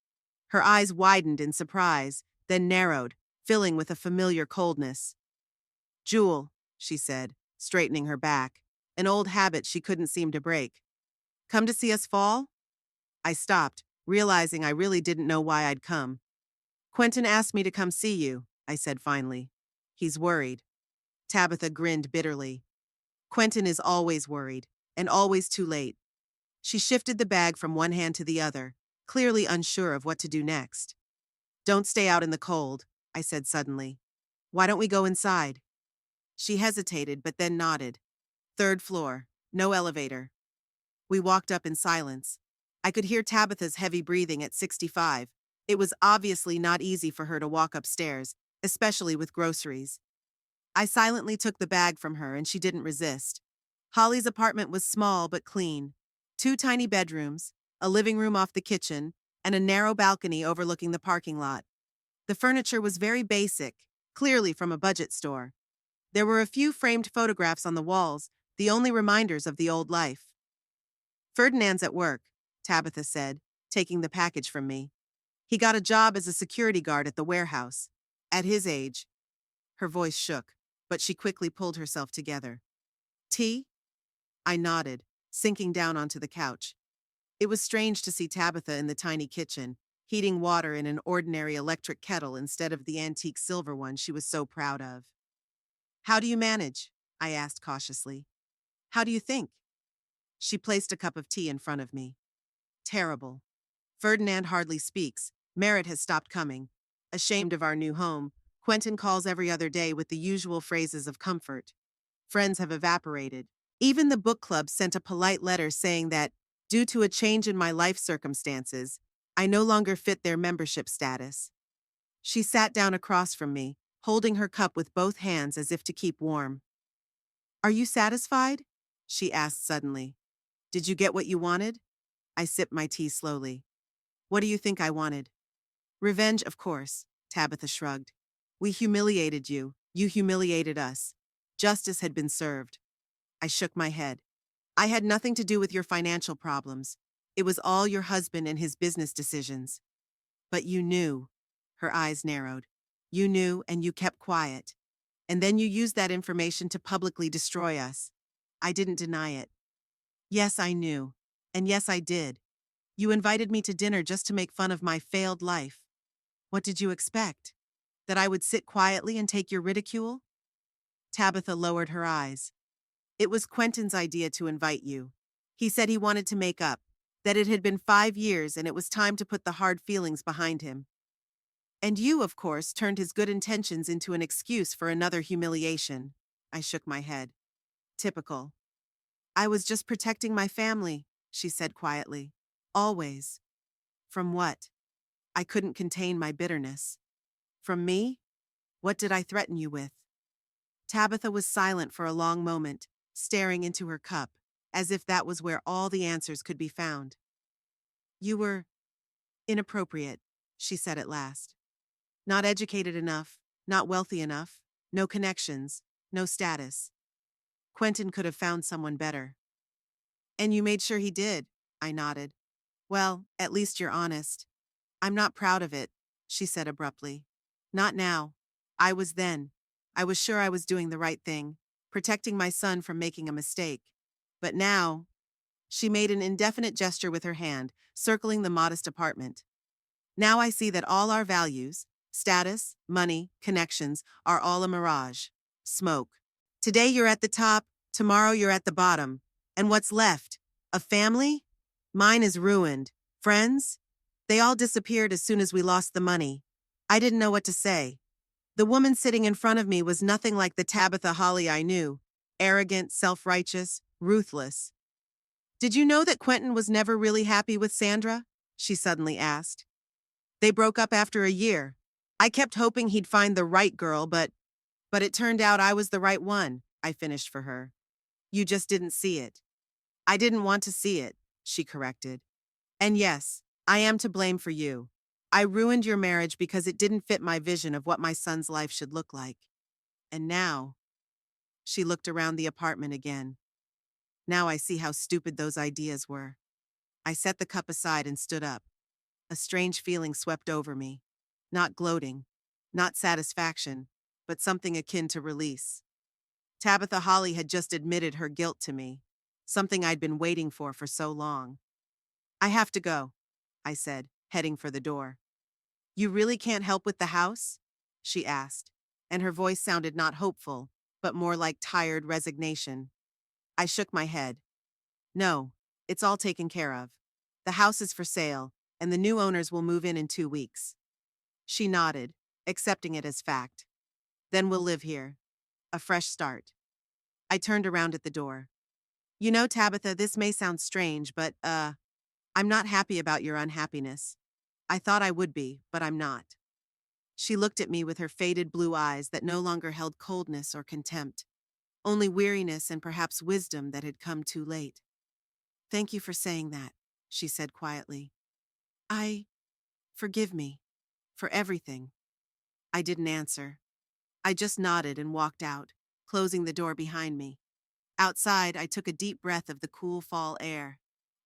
Her eyes widened in surprise, then narrowed, filling with a familiar coldness. "Jewel," she said, straightening her back, an old habit she couldn't seem to break. "Come to see us fall?" I stopped, realizing I really didn't know why I'd come. "Quentin asked me to come see you," I said finally. "He's worried." Tabitha grinned bitterly. Quentin is always worried, and always too late. She shifted the bag from one hand to the other, clearly unsure of what to do next. "Don't stay out in the cold," I said suddenly. "Why don't we go inside?" She hesitated, but then nodded. "Third floor. No elevator." We walked up in silence. I could hear Tabitha's heavy breathing at 65. It was obviously not easy for her to walk upstairs, especially with groceries. I silently took the bag from her and she didn't resist. Holly's apartment was small but clean. 2 tiny bedrooms, a living room off the kitchen, and a narrow balcony overlooking the parking lot. The furniture was very basic, clearly from a budget store. There were a few framed photographs on the walls, the only reminders of the old life. "Ferdinand's at work," Tabitha said, taking the package from me. "He got a job as a security guard at the warehouse. At his age." Her voice shook, but she quickly pulled herself together. "Tea?" I nodded, sinking down onto the couch. It was strange to see Tabitha in the tiny kitchen, heating water in an ordinary electric kettle instead of the antique silver one she was so proud of. "How do you manage?" I asked cautiously. "How do you think?" She placed a cup of tea in front of me. "Terrible. Ferdinand hardly speaks. Merritt has stopped coming. Ashamed of our new home, Quentin calls every other day with the usual phrases of comfort. Friends have evaporated. Even the book club sent a polite letter saying that, due to a change in my life circumstances, I no longer fit their membership status." She sat down across from me, holding her cup with both hands as if to keep warm. "Are you satisfied?" she asked suddenly. "Did you get what you wanted?" I sipped my tea slowly. "What do you think I wanted?" "Revenge, of course," Tabitha shrugged. "We humiliated you. You humiliated us. Justice had been served." I shook my head. "I had nothing to do with your financial problems. It was all your husband and his business decisions." "But you knew." Her eyes narrowed. "You knew and you kept quiet. And then you used that information to publicly destroy us." I didn't deny it. "Yes, I knew. And yes, I did. You invited me to dinner just to make fun of my failed life. What did you expect? That I would sit quietly and take your ridicule?" Tabitha lowered her eyes. "It was Quentin's idea to invite you. He said he wanted to make up, that it had been 5 years and it was time to put the hard feelings behind him. And you, of course, turned his good intentions into an excuse for another humiliation." I shook my head. "Typical." "I was just protecting my family," she said quietly. "Always." "From what?" I couldn't contain my bitterness. "From me? What did I threaten you with?" Tabitha was silent for a long moment, staring into her cup, as if that was where all the answers could be found. "You were inappropriate," she said at last. "Not educated enough, not wealthy enough, no connections, no status. Quentin could have found someone better." "And you made sure he did," I nodded. "Well, at least you're honest." "I'm not proud of it," she said abruptly. "Not now. I was then. I was sure I was doing the right thing, protecting my son from making a mistake. But now—" She made an indefinite gesture with her hand, circling the modest apartment. "Now I see that all our values, status, money, connections, are all a mirage. Smoke. Today you're at the top, tomorrow you're at the bottom. And what's left? A family? Mine is ruined. Friends? They all disappeared as soon as we lost the money. I didn't know what to say. The woman sitting in front of me was nothing like the Tabitha Holly I knew. Arrogant, self-righteous, ruthless. Did you know that Quentin was never really happy with Sandra? She suddenly asked. They broke up after a year. I kept hoping he'd find the right girl, but it turned out I was the right one, I finished for her. You just didn't see it. I didn't want to see it, she corrected. And yes, I am to blame for you. I ruined your marriage because it didn't fit my vision of what my son's life should look like. And now, she looked around the apartment again. Now I see how stupid those ideas were. I set the cup aside and stood up. A strange feeling swept over me. Not gloating, not satisfaction, but something akin to release. Tabitha Holly had just admitted her guilt to me, something I'd been waiting for so long. I have to go, I said, heading for the door. You really can't help with the house? She asked, and her voice sounded not hopeful, but more like tired resignation. I shook my head. No, it's all taken care of. The house is for sale, and the new owners will move in 2 weeks. She nodded, accepting it as fact. Then we'll live here. A fresh start. I turned around at the door. You know, Tabitha, this may sound strange, but, I'm not happy about your unhappiness. I thought I would be, but I'm not. She looked at me with her faded blue eyes that no longer held coldness or contempt, only weariness and perhaps wisdom that had come too late. Thank you for saying that, she said quietly. Forgive me. For everything. I didn't answer. I just nodded and walked out, closing the door behind me. Outside, I took a deep breath of the cool fall air.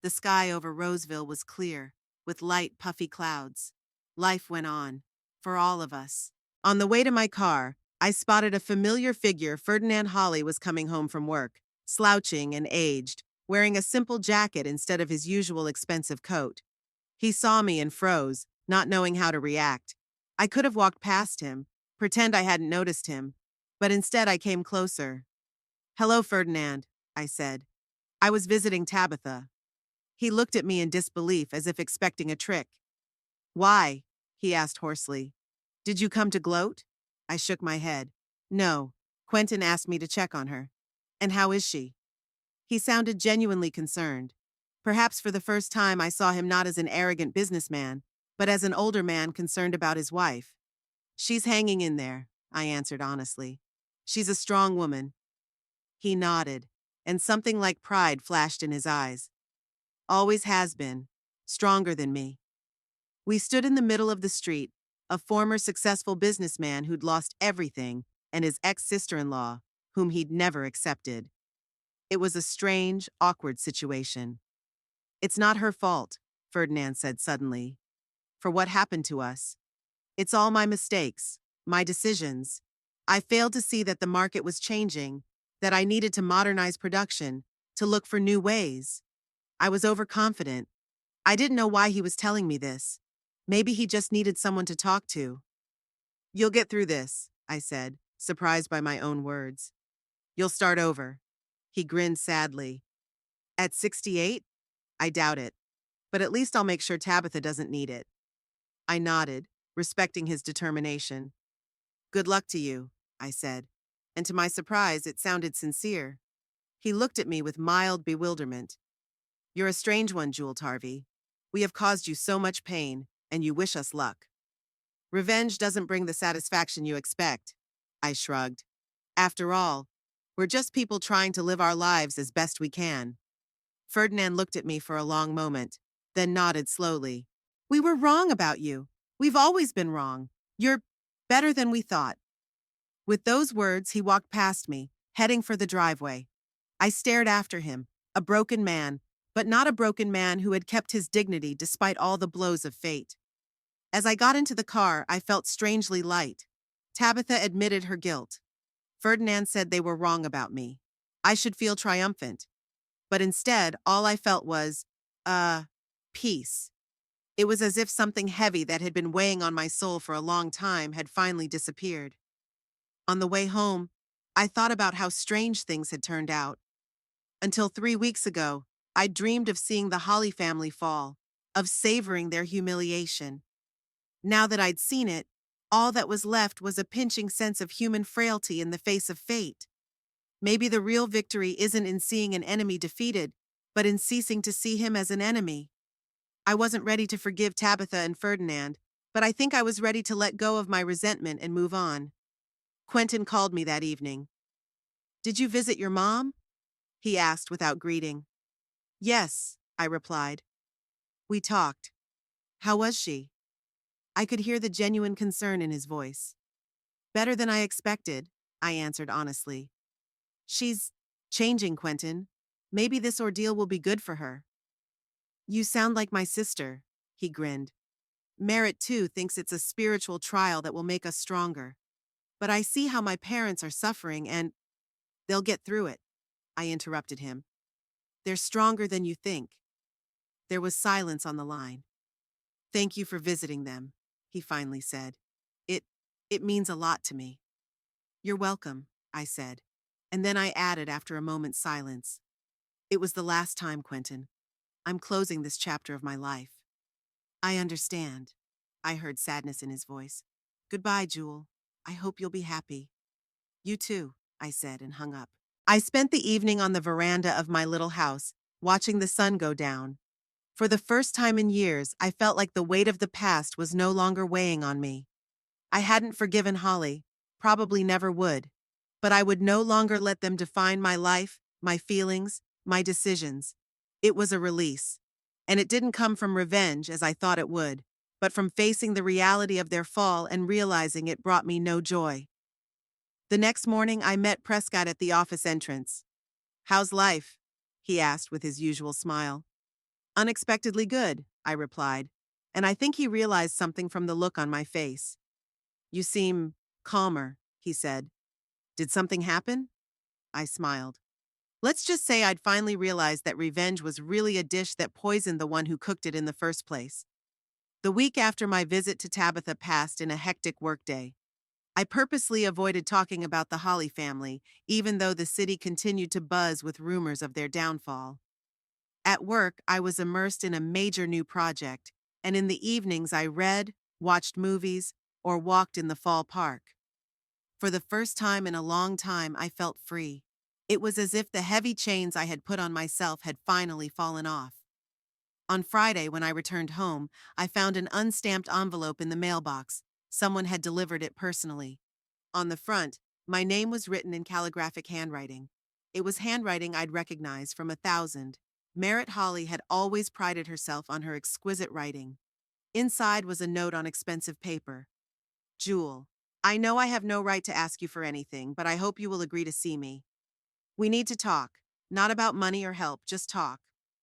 The sky over Roseville was clear, with light, puffy clouds. Life went on, for all of us. On the way to my car, I spotted a familiar figure. Ferdinand Holly was coming home from work, slouching and aged, wearing a simple jacket instead of his usual expensive coat. He saw me and froze, not knowing how to react. I could have walked past him, pretend I hadn't noticed him, but instead I came closer. Hello, Ferdinand, I said. I was visiting Tabitha. He looked at me in disbelief as if expecting a trick. Why? He asked hoarsely. Did you come to gloat? I shook my head. No, Quentin asked me to check on her. And how is she? He sounded genuinely concerned. Perhaps for the first time I saw him not as an arrogant businessman, but as an older man concerned about his wife. She's hanging in there, I answered honestly. She's a strong woman. He nodded, and something like pride flashed in his eyes. Always has been. Stronger than me. We stood in the middle of the street, a former successful businessman who'd lost everything, and his ex-sister-in-law, whom he'd never accepted. It was a strange, awkward situation. It's not her fault, Ferdinand said suddenly, for what happened to us. It's all my mistakes, my decisions. I failed to see that the market was changing, that I needed to modernize production, to look for new ways. I was overconfident. I didn't know why he was telling me this. Maybe he just needed someone to talk to. You'll get through this, I said, surprised by my own words. You'll start over. He grinned sadly. At 68? I doubt it. But at least I'll make sure Tabitha doesn't need it. I nodded, respecting his determination. Good luck to you, I said, and to my surprise, it sounded sincere. He looked at me with mild bewilderment. You're a strange one, Jewel Tarvey. We have caused you so much pain, and you wish us luck. Revenge doesn't bring the satisfaction you expect, I shrugged. After all, we're just people trying to live our lives as best we can. Ferdinand looked at me for a long moment, then nodded slowly. We were wrong about you. We've always been wrong. You're better than we thought. With those words, he walked past me, heading for the driveway. I stared after him, a broken man, but not a broken man who had kept his dignity despite all the blows of fate. As I got into the car, I felt strangely light. Tabitha admitted her guilt. Ferdinand said they were wrong about me. I should feel triumphant. But instead, all I felt was, peace. It was as if something heavy that had been weighing on my soul for a long time had finally disappeared. On the way home, I thought about how strange things had turned out. Until 3 weeks ago, I dreamed of seeing the Holly family fall, of savoring their humiliation. Now that I'd seen it, all that was left was a pinching sense of human frailty in the face of fate. Maybe the real victory isn't in seeing an enemy defeated, but in ceasing to see him as an enemy. I wasn't ready to forgive Tabitha and Ferdinand, but I think I was ready to let go of my resentment and move on. Quentin called me that evening. "Did you visit your mom?" he asked without greeting. "Yes," I replied. We talked. "How was she?" I could hear the genuine concern in his voice. "Better than I expected," I answered honestly. "She's changing, Quentin. Maybe this ordeal will be good for her." "You sound like my sister," he grinned. "Merritt, too, thinks it's a spiritual trial that will make us stronger. But I see how my parents are suffering and they'll get through it," I interrupted him. "They're stronger than you think." There was silence on the line. "Thank you for visiting them," he finally said. It it means a lot to me." "You're welcome," I said. And then I added after a moment's silence. "It was the last time, Quentin. I'm closing this chapter of my life." "I understand." I heard sadness in his voice. "Goodbye, Jewel. I hope you'll be happy." "You too," I said and hung up. I spent the evening on the veranda of my little house, watching the sun go down. For the first time in years, I felt like the weight of the past was no longer weighing on me. I hadn't forgiven Holly, probably never would, but I would no longer let them define my life, my feelings, my decisions. It was a release. And it didn't come from revenge as I thought it would, but from facing the reality of their fall and realizing it brought me no joy. The next morning, I met Prescott at the office entrance. "How's life?" he asked with his usual smile. "Unexpectedly good," I replied, and I think he realized something from the look on my face. "You seem calmer," he said. "Did something happen?" I smiled. Let's just say I'd finally realized that revenge was really a dish that poisoned the one who cooked it in the first place. The week after my visit to Tabitha passed in a hectic workday. I purposely avoided talking about the Holly family, even though the city continued to buzz with rumors of their downfall. At work, I was immersed in a major new project, and in the evenings I read, watched movies, or walked in the fall park. For the first time in a long time, I felt free. It was as if the heavy chains I had put on myself had finally fallen off. On Friday, when I returned home, I found an unstamped envelope in the mailbox. Someone had delivered it personally. On the front, my name was written in calligraphic handwriting. It was handwriting I'd recognize from 1,000. Merritt Holly had always prided herself on her exquisite writing. Inside was a note on expensive paper. "Jewel, I know I have no right to ask you for anything, but I hope you will agree to see me. We need to talk, not about money or help, just talk.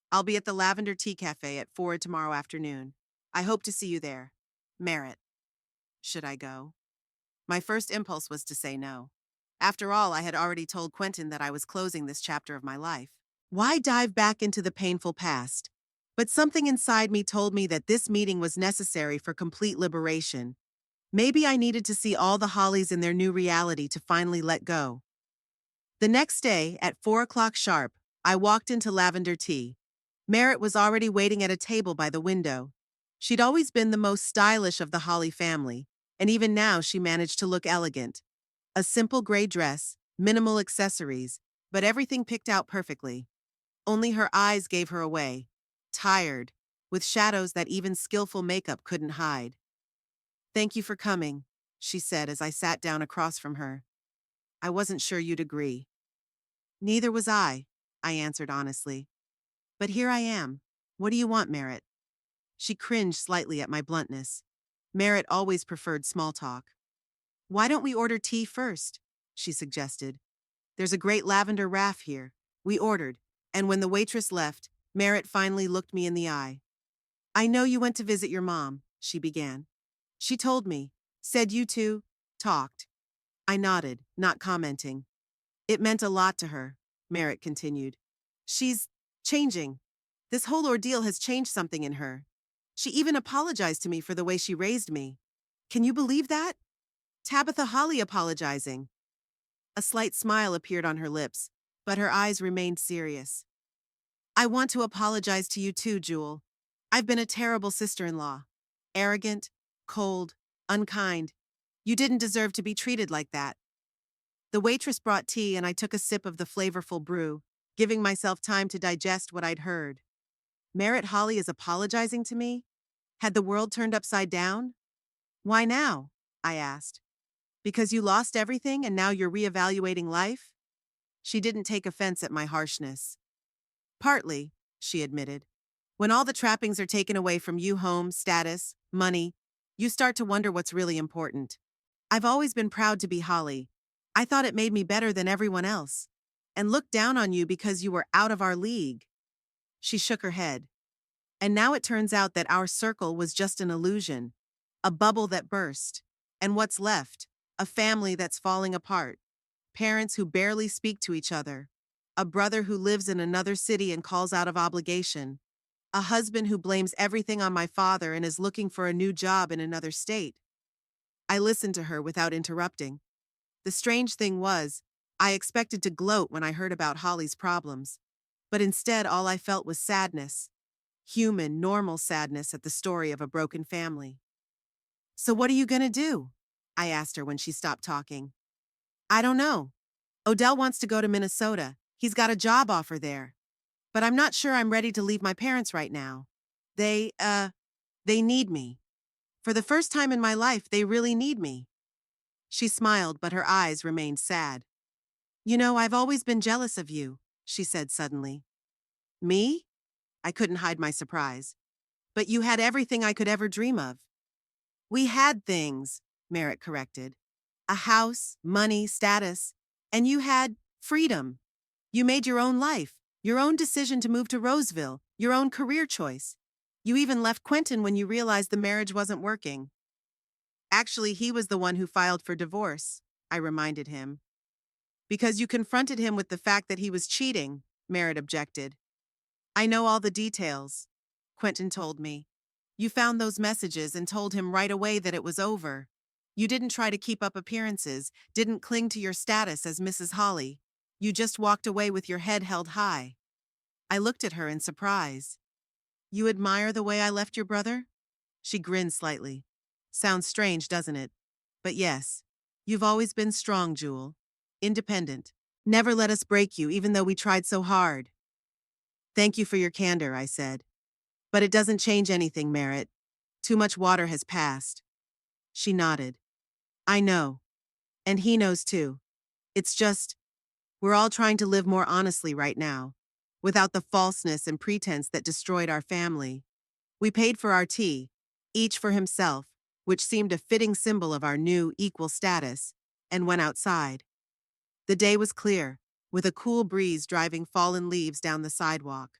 I'll be at the Lavender Tea Cafe at 4 tomorrow afternoon. I hope to see you there. Merritt." Should I go? My first impulse was to say no. After all, I had already told Quentin that I was closing this chapter of my life. Why dive back into the painful past? But something inside me told me that this meeting was necessary for complete liberation. Maybe I needed to see all the Hollies in their new reality to finally let go. The next day, at 4 o'clock sharp, I walked into Lavender Tea. Merritt was already waiting at a table by the window. She'd always been the most stylish of the Holly family, and even now she managed to look elegant. A simple gray dress, minimal accessories, but everything picked out perfectly. Only her eyes gave her away, tired, with shadows that even skillful makeup couldn't hide. "Thank you for coming," she said as I sat down across from her. "I wasn't sure you'd agree." "Neither was I answered honestly. "But here I am. What do you want, Merritt?" She cringed slightly at my bluntness. Merritt always preferred small talk. "Why don't we order tea first?" she suggested. "There's a great lavender raff here." We ordered, and when the waitress left, Merritt finally looked me in the eye. "I know you went to visit your mom," she began. "She told me, said you two talked." I nodded, not commenting. "It meant a lot to her," Merritt continued. "She's changing. This whole ordeal has changed something in her. She even apologized to me for the way she raised me. Can you believe that? Tabitha Holly apologizing." A slight smile appeared on her lips, but her eyes remained serious. "I want to apologize to you too, Jewel. I've been a terrible sister-in-law. Arrogant, cold, unkind. You didn't deserve to be treated like that. The waitress brought tea and I took a sip of the flavorful brew, giving myself time to digest what I'd heard. Merritt Holly is apologizing to me? Had the world turned upside down? Why now? I asked. Because you lost everything and now you're reevaluating life? She didn't take offense at my harshness. Partly, she admitted. When all the trappings are taken away from you, home, status, money, you start to wonder what's really important. I've always been proud to be Holly. I thought it made me better than everyone else. And looked down on you because you were out of our league. She shook her head. And now it turns out that our circle was just an illusion. A bubble that burst. And what's left? A family that's falling apart. Parents who barely speak to each other. A brother who lives in another city and calls out of obligation. A husband who blames everything on my father and is looking for a new job in another state. I listened to her without interrupting. The strange thing was, I expected to gloat when I heard about Holly's problems. But instead, all I felt was sadness. Human, normal sadness at the story of a broken family. So what are you gonna do? I asked her when she stopped talking. I don't know. Odell wants to go to Minnesota. He's got a job offer there. But I'm not sure I'm ready to leave my parents right now. They need me. For the first time in my life, they really need me. She smiled, but her eyes remained sad. You know, I've always been jealous of you, she said suddenly. Me? I couldn't hide my surprise. But you had everything I could ever dream of. We had things, Merritt corrected. A house, money, status. And you had freedom. You made your own life, your own decision to move to Roseville, your own career choice. You even left Quentin when you realized the marriage wasn't working. Actually, he was the one who filed for divorce, I reminded him. Because you confronted him with the fact that he was cheating, Merritt objected. I know all the details, Quentin told me. You found those messages and told him right away that it was over. You didn't try to keep up appearances, didn't cling to your status as Mrs. Holly. You just walked away with your head held high. I looked at her in surprise. You admire the way I left your brother? She grinned slightly. Sounds strange, doesn't it? But yes, you've always been strong, Jewel. Independent. Never let us break you, even though we tried so hard. Thank you for your candor, I said. But it doesn't change anything, Merritt. Too much water has passed. She nodded. I know. And he knows too. It's just, we're all trying to live more honestly right now, without the falseness and pretense that destroyed our family. We paid for our tea, each for himself, which seemed a fitting symbol of our new, equal status, and went outside. The day was clear, with a cool breeze driving fallen leaves down the sidewalk.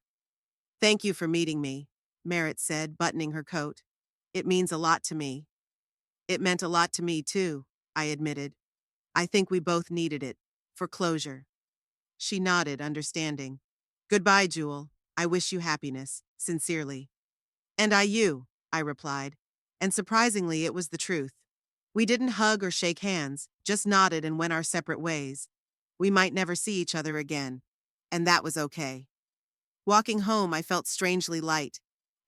Thank you for meeting me, Merritt said, buttoning her coat. It means a lot to me. It meant a lot to me, too, I admitted. I think we both needed it, for closure. She nodded, understanding. Goodbye, Jewel. I wish you happiness, sincerely. And I you, I replied. And surprisingly, it was the truth. We didn't hug or shake hands, just nodded and went our separate ways. We might never see each other again. And that was okay. Walking home, I felt strangely light.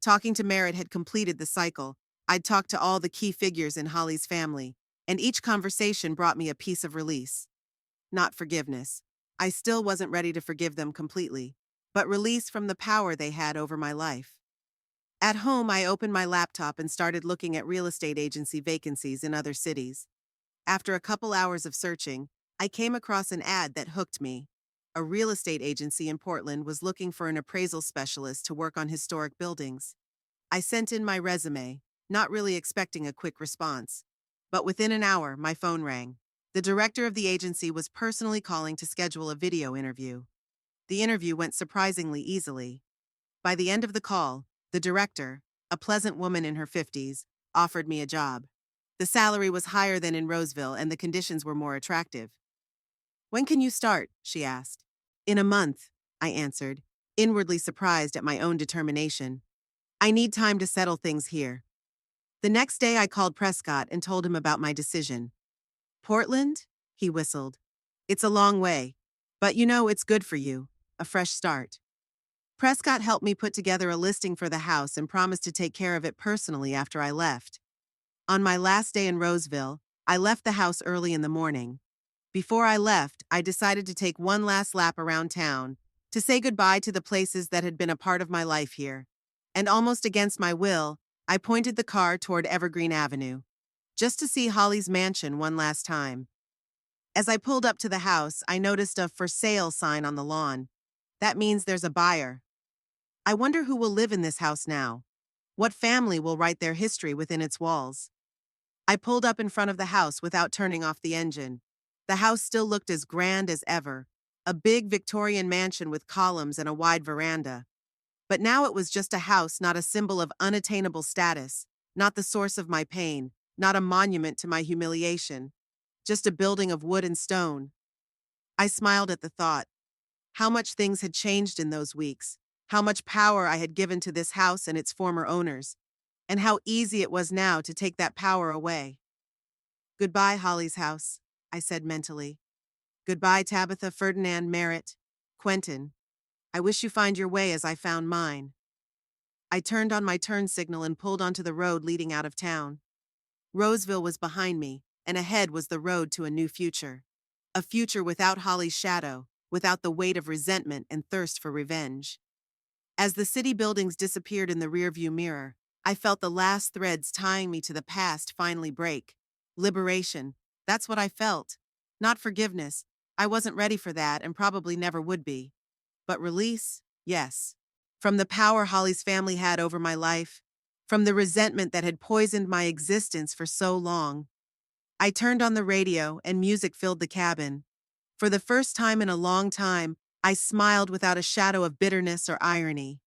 Talking to Merritt had completed the cycle. I'd talked to all the key figures in Holly's family, and each conversation brought me a piece of release. Not forgiveness. I still wasn't ready to forgive them completely, but release from the power they had over my life. At home, I opened my laptop and started looking at real estate agency vacancies in other cities. After a couple hours of searching, I came across an ad that hooked me. A real estate agency in Portland was looking for an appraisal specialist to work on historic buildings. I sent in my resume, not really expecting a quick response. But within an hour, my phone rang. The director of the agency was personally calling to schedule a video interview. The interview went surprisingly easily. By the end of the call, the director, a pleasant woman in her 50s, offered me a job. The salary was higher than in Roseville and the conditions were more attractive. When can you start? She asked. In a month, I answered, inwardly surprised at my own determination. I need time to settle things here. The next day I called Prescott and told him about my decision. Portland? He whistled. It's a long way. But you know, it's good for you. A fresh start. Prescott helped me put together a listing for the house and promised to take care of it personally after I left. On my last day in Roseville, I left the house early in the morning. Before I left, I decided to take one last lap around town, to say goodbye to the places that had been a part of my life here. And almost against my will, I pointed the car toward Evergreen Avenue, just to see Holly's mansion one last time. As I pulled up to the house, I noticed a "for sale" sign on the lawn. That means there's a buyer. I wonder who will live in this house now. What family will write their history within its walls? I pulled up in front of the house without turning off the engine. The house still looked as grand as ever, a big Victorian mansion with columns and a wide veranda. But now it was just a house, not a symbol of unattainable status, not the source of my pain, not a monument to my humiliation, just a building of wood and stone. I smiled at the thought. How much things had changed in those weeks, how much power I had given to this house and its former owners, and how easy it was now to take that power away. Goodbye, Holly's house, I said mentally. Goodbye, Tabitha, Ferdinand, Merritt, Quentin. I wish you find your way as I found mine. I turned on my turn signal and pulled onto the road leading out of town. Roseville was behind me, and ahead was the road to a new future. A future without Holly's shadow, without the weight of resentment and thirst for revenge. As the city buildings disappeared in the rearview mirror, I felt the last threads tying me to the past finally break. Liberation. That's what I felt. Not forgiveness. I wasn't ready for that and probably never would be. But release? Yes. From the power Holly's family had over my life, from the resentment that had poisoned my existence for so long. I turned on the radio and music filled the cabin. For the first time in a long time, I smiled without a shadow of bitterness or irony.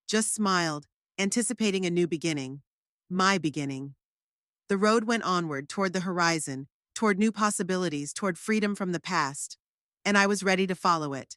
Just smiled, anticipating a new beginning. My beginning. The road went onward toward the horizon, toward new possibilities, toward freedom from the past. And I was ready to follow it.